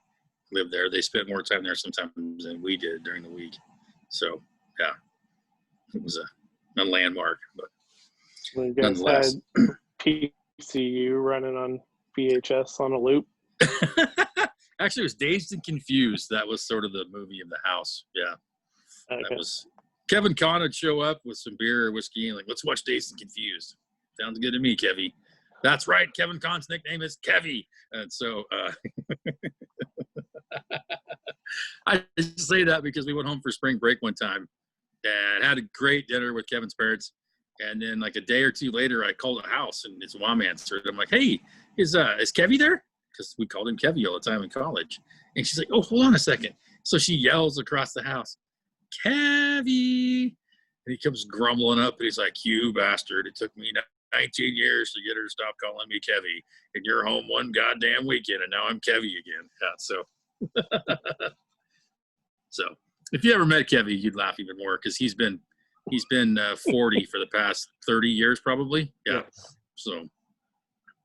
live there. They spent more time there sometimes than we did during the week. So, yeah, it was a landmark. But You guys nonetheless. had PCU running on VHS on a loop. Actually, it was Dazed and Confused. That was sort of the movie of the house. Yeah. Okay. That was Kevin Conn would show up with some beer or whiskey and like, let's watch Dazed and Confused. Sounds good to me, Kevy. That's right. Kevin Conn's nickname is Kevy. And so I just say that because we went home for spring break one time and had a great dinner with Kevin's parents. And then like a day or two later, I called a house and his mom answered. I'm like, hey, is Kevy there? Because we called him Kevy all the time in college. And she's like, oh, hold on a second. So she yells across the house, Kevy. And he comes grumbling up and he's like, you bastard. It took me 19 years to get her to stop calling me Kevy. And you're home one goddamn weekend and now I'm Kevy again. Yeah, so. So if you ever met Kevy, you'd laugh even more because he's been 40 for the past 30 years probably. Yeah. So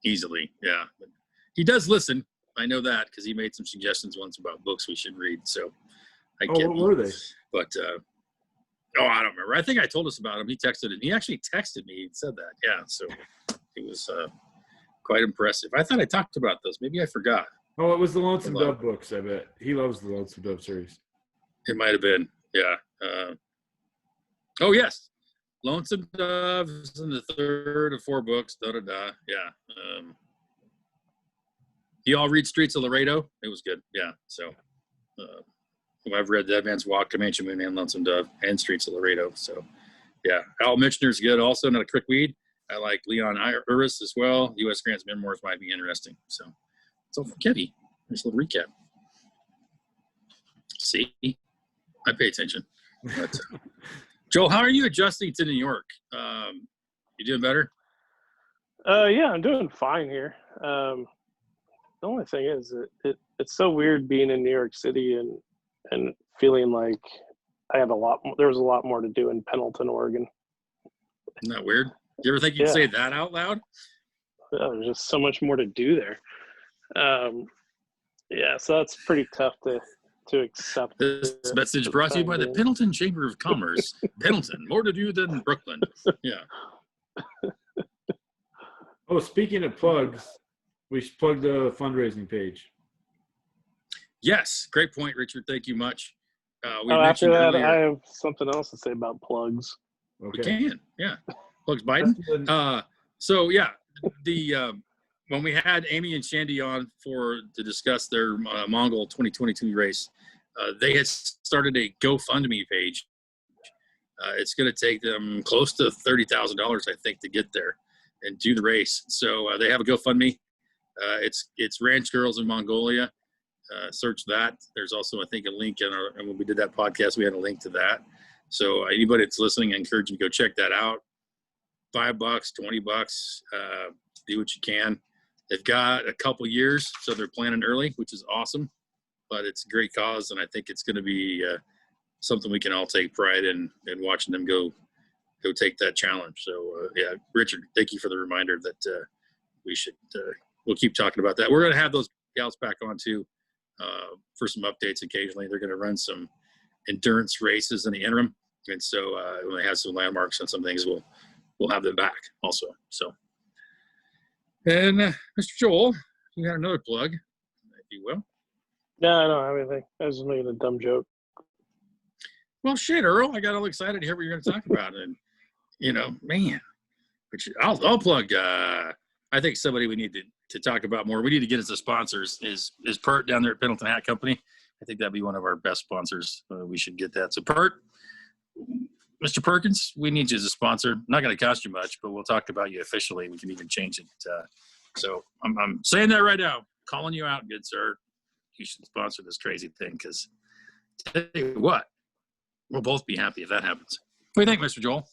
easily. Yeah. But he does listen. I know that because he made some suggestions once about books we should read. So I get what were they? But I don't remember. I think I told us about him. He texted it. He actually texted me and said that. Yeah. So it was quite impressive. I thought I talked about those. Maybe I forgot. Oh, it was the Lonesome Dove books, I bet. He loves the Lonesome Dove series. It might have been. Yeah. Oh, yes. Lonesome Dove is in the 3rd of 4 books. Da-da-da. Yeah. You all read Streets of Laredo? It was good. Yeah. So I've read Dead Man's Walk, Comanche Moon, and Lonesome Dove, and Streets of Laredo. So, yeah. Al Michener's good also, not a Crickweed. I like Leon Uris as well. U.S. Grant's memoirs might be interesting. So, it's all for Kevy. Nice little recap. See? I pay attention. But, Joel, how are you adjusting to New York? You doing better? Yeah, I'm doing fine here. The only thing is it's so weird being in New York City and feeling like there was a lot more to do in Pendleton, Oregon. Isn't that weird? You ever think you'd say that out loud? There's just so much more to do there. Yeah, so that's pretty tough to accept. This message brought to you by the Pendleton Chamber of Commerce. Pendleton, more to do than Brooklyn. Yeah. Oh, speaking of plugs, we should plug the fundraising page. Yes, great point, Richard. Thank you much. After that, earlier, I have something else to say about plugs. Okay. we can, yeah. Plugs Biden. So yeah, the when we had Amy and Shandy on to discuss their Mongol 2022 race, they had started a GoFundMe page. It's going to take them close to $30,000, I think, to get there and do the race. So they have a GoFundMe. It's Ranch Girls in Mongolia. Search that. There's also, I think, a link and when we did that podcast, we had a link to that. So anybody that's listening, I encourage you to go check that out. $5, $20, do what you can. They've got a couple years, so they're planning early, which is awesome. But it's a great cause, and I think it's going to be something we can all take pride in watching them go take that challenge. So yeah, Richard, thank you for the reminder that we'll keep talking about that. We're going to have those gals back on too for some updates occasionally. They're going to run some endurance races in the interim, and so when they have some landmarks on some things, we'll have them back also. So, and Mr. Joel, you had another plug, if you will. No, I don't have anything. I was just making a dumb joke. Well, shit, Earl, I got all excited to hear what you're going to talk about, and man, I'll plug. I think somebody we need to talk about more. We need to get as the sponsors is Pert down there at Pendleton Hat Company. I think that'd be one of our best sponsors. We should get that. So Pert, Mr. Perkins, we need you as a sponsor. Not going to cost you much, but we'll talk about you officially. We can even change it. So I'm saying that right now, calling you out, good sir. You should sponsor this crazy thing because tell you what, we'll both be happy if that happens. What do you think, Mr. Joel?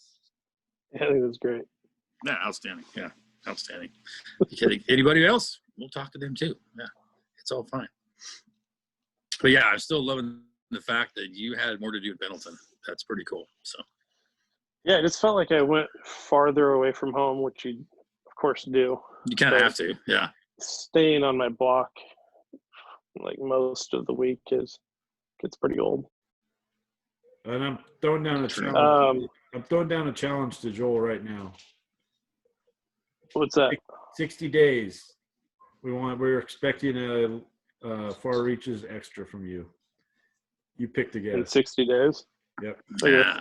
Yeah, I think that's great. Yeah, outstanding. Yeah, outstanding. You kidding? Anybody else? We'll talk to them too. Yeah, it's all fine. But yeah, I'm still loving the fact that you had more to do in Pendleton. That's pretty cool. So. Yeah, I just felt like I went farther away from home, which you, of course, do. You kind of have to, yeah. Staying on my block like most of the week gets pretty old. And I'm throwing down a challenge. I'm throwing down a challenge to Joel right now. What's that? 60 days. We're expecting a Far Reaches extra from you. You picked a guess. In 60 days? Yep. Yeah.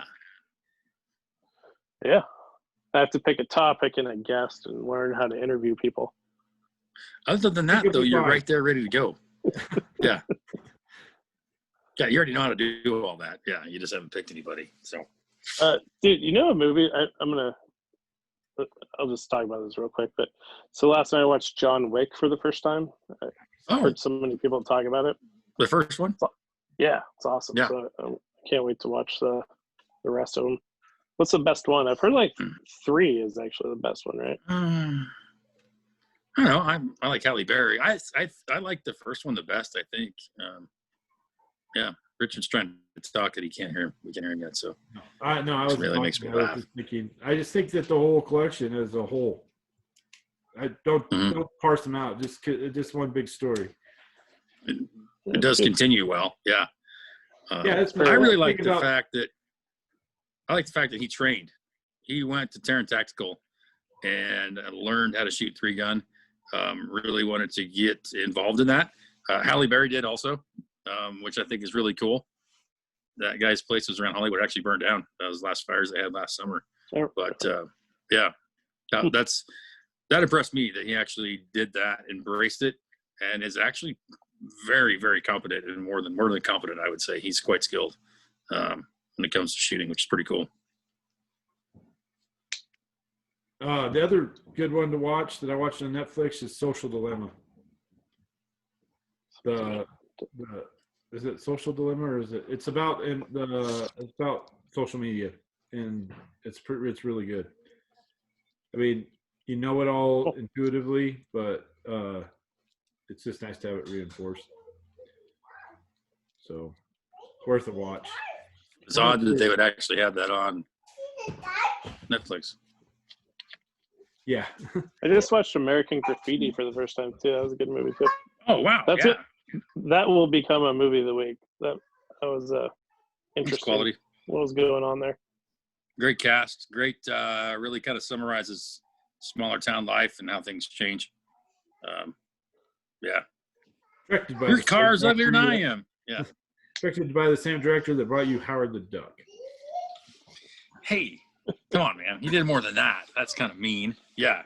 Yeah. I have to pick a topic and a guest and learn how to interview people. Other than that, though, you're right there ready to go. Yeah. Yeah, you already know how to do all that. Yeah, you just haven't picked anybody. So, dude, you know a movie? I'll just talk about this real quick. But so last night I watched John Wick for the first time. I heard so many people talk about it. The first one? Yeah, it's awesome. Yeah. So I can't wait to watch the rest of them. What's the best one? I've heard like 3 is actually the best one, right? I don't know. I like Halle Berry. I like the first one the best, I think. Yeah, Richard's trying to talk that he can't hear. We can't hear him yet. So I was really makes me laugh. I just think that the whole collection as a whole. I don't parse them out. Just one big story. It does continue well. Yeah. Yeah, I really like the fact that he trained. He went to Terran Tactical and learned how to shoot 3-gun. Really wanted to get involved in that. Halle Berry did also, which I think is really cool. That guy's place was around Hollywood, actually burned down. That was the last fires they had last summer. But yeah, that impressed me that he actually did that, embraced it, and is actually very, very competent, and more than competent, I would say. He's quite skilled when it comes to shooting, which is pretty cool. The other good one to watch that I watched on Netflix is Social Dilemma. Is it Social Dilemma or is it? It's about social media, and it's really good. I mean, you know it all intuitively, but it's just nice to have it reinforced. So, worth a watch. It's odd that they would actually have that on Netflix. Yeah. I just watched American Graffiti for the first time too. That was a good movie too. Oh wow! That's it. That will become a movie of the week. That was interesting. Quality. What was going on there? Great cast. Great. Really kind of summarizes smaller town life and how things change. Yeah. Your car's uglier than I am. Yeah. Directed by the same director that brought you Howard the Duck. Hey, come on, man. He did more than that. That's kind of mean. Yeah.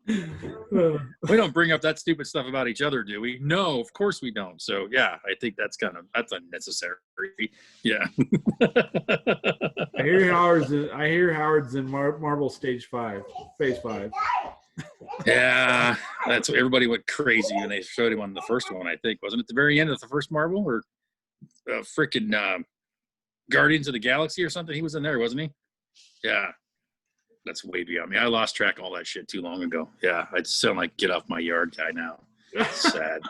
We don't bring up that stupid stuff about each other, do we? No, of course we don't. So yeah, I think that's unnecessary. Yeah. I hear Howard's in Marvel Phase 5. Yeah, that's what everybody went crazy when they showed him on the first one. I think wasn't it the very end of the first Marvel or freaking Guardians of the Galaxy or something? He was in there, wasn't he? Yeah, that's way beyond me. I lost track of all that shit too long ago. Yeah, I sound like get off my yard guy now. That's sad.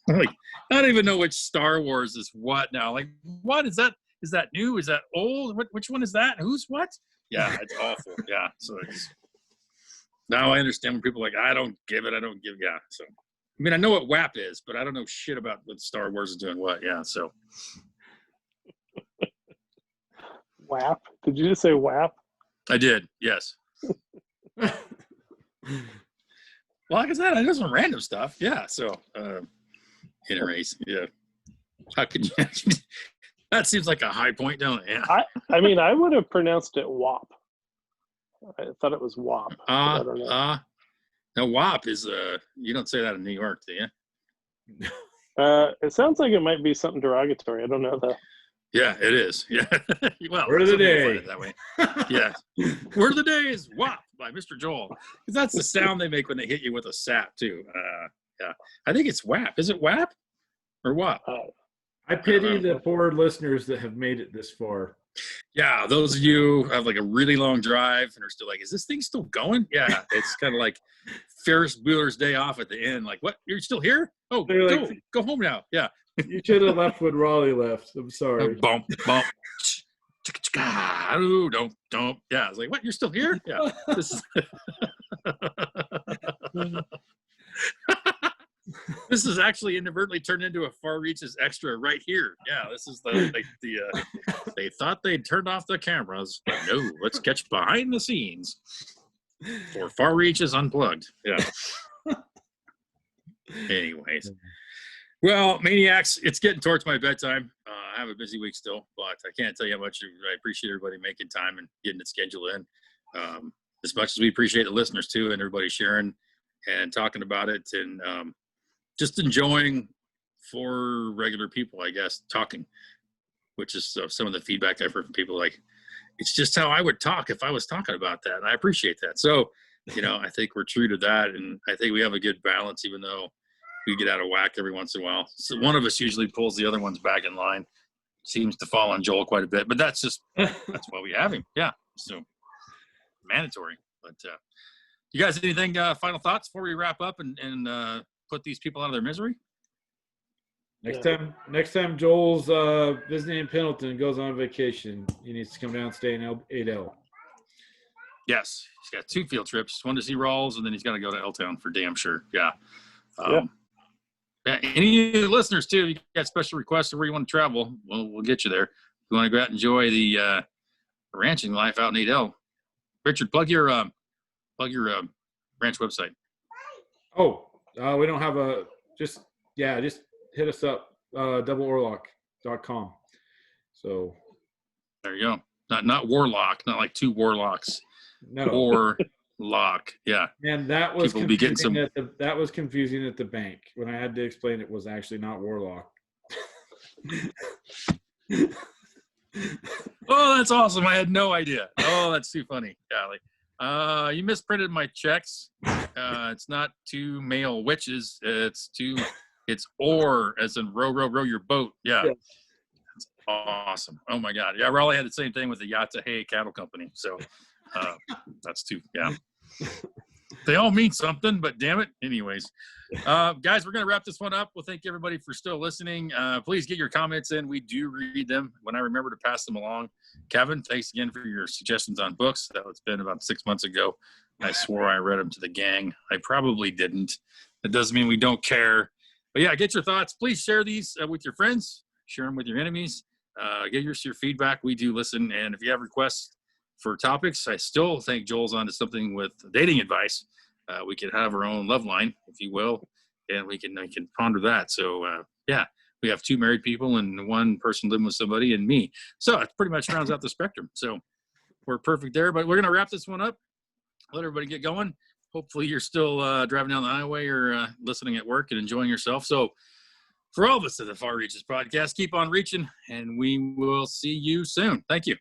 Like I don't even know which Star Wars is what now. Like what is that? Is that new? Is that old? Which one is that? Who's what? Yeah, it's awful. Yeah, so now I understand when people are like, I don't give. Yeah, so I mean, I know what WAP is, but I don't know shit about what Star Wars is doing what. Yeah, so. WAP? Did you just say WAP? I did, yes. Well, like I said, I know some random stuff. Yeah, so, anyways, yeah. How could you? That seems like a high point, don't it? Yeah. I mean, I would have pronounced it WAP. I thought it was WAP. I don't know. Now, WAP is, you don't say that in New York, do you? It sounds like it might be something derogatory. I don't know though. Yeah, it is. Yeah. Well, word of the day. That way. Yeah. Word of the day is WAP by Mr. Joel. Because that's the sound they make when they hit you with a sap, too. Yeah. I think it's WAP. Is it WAP or WAP? I pity the poor listeners that have made it this far. Yeah, those of you who have like a really long drive and are still like, is this thing still going? Yeah, it's kind of like Ferris Bueller's Day Off at the end. Like, what? You're still here? Oh, go home now. Yeah. You should have left when Raleigh left. I'm sorry. Bump. Ooh, don't. Yeah, I was like, what? You're still here? Yeah. This is this is actually inadvertently turned into a Far Reaches extra right here. Yeah, this is they thought they'd turned off the cameras, but no, let's catch behind the scenes for Far Reaches Unplugged. Yeah. Anyways. Well, Maniacs, it's getting towards my bedtime. I have a busy week still, but I can't tell you how much I appreciate everybody making time and getting it scheduled in. As much as we appreciate the listeners too, and everybody sharing and talking about it, and just enjoying for regular people, I guess, talking, which is some of the feedback I've heard from people. Like, it's just how I would talk if I was talking about that, and I appreciate that. So, I think we're true to that, and I think we have a good balance, even though we get out of whack every once in a while. So one of us usually pulls the other ones back in line. Seems to fall on Joel quite a bit, but that's why we have him. Yeah, so mandatory. But you guys, anything final thoughts before we wrap up and put these people out of their misery? Next time Joel's visiting in Pendleton and goes on vacation, he needs to come down and stay in 8L. Yes, he's got 2 field trips. One to see Rawls, and then he's got to go to L-Town for damn sure. Yeah. Yeah, any of the listeners too, if you got special requests or where you want to travel, we'll get you there. If you want to go out and enjoy the ranching life out in 8L. Richard, plug your ranch website. Oh, we don't have just hit us up, doubleorlock.com. So there you go. Not warlock, not like 2 warlocks. No. Or lock. Yeah. And that was people be getting some. That was confusing at the bank when I had to explain it was actually not warlock. Oh, that's awesome! I had no idea. Oh, that's too funny. Yeah, like you misprinted my checks. It's not 2 male witches. It's or as in row your boat. Yeah. That's awesome. Oh my God. Yeah, Raleigh had the same thing with the Yatta Hay Cattle Company. So that's too. Yeah. They all mean something, but damn it. Anyways, guys, we're going to wrap this one up. We'll thank everybody for still listening. Please get your comments in. We do read them when I remember to pass them along. Kevin, thanks again for your suggestions on books. That was been about 6 months ago. I swore I read them to the gang. I probably didn't. That doesn't mean we don't care. But yeah, get your thoughts. Please share these with your friends. Share them with your enemies. Get your feedback. We do listen. And if you have requests for topics, I still think Joel's onto something with dating advice. We could have our own love line, if you will, and we can ponder that. So yeah, we have 2 married people and 1 person living with somebody and me. So it pretty much rounds out the spectrum. So we're perfect there. But we're going to wrap this one up. Let everybody get going. hopefully you're still driving down the highway or listening at work and enjoying yourself. So for all of us at the Far Reaches Podcast, keep on reaching, and we will see you soon. Thank you.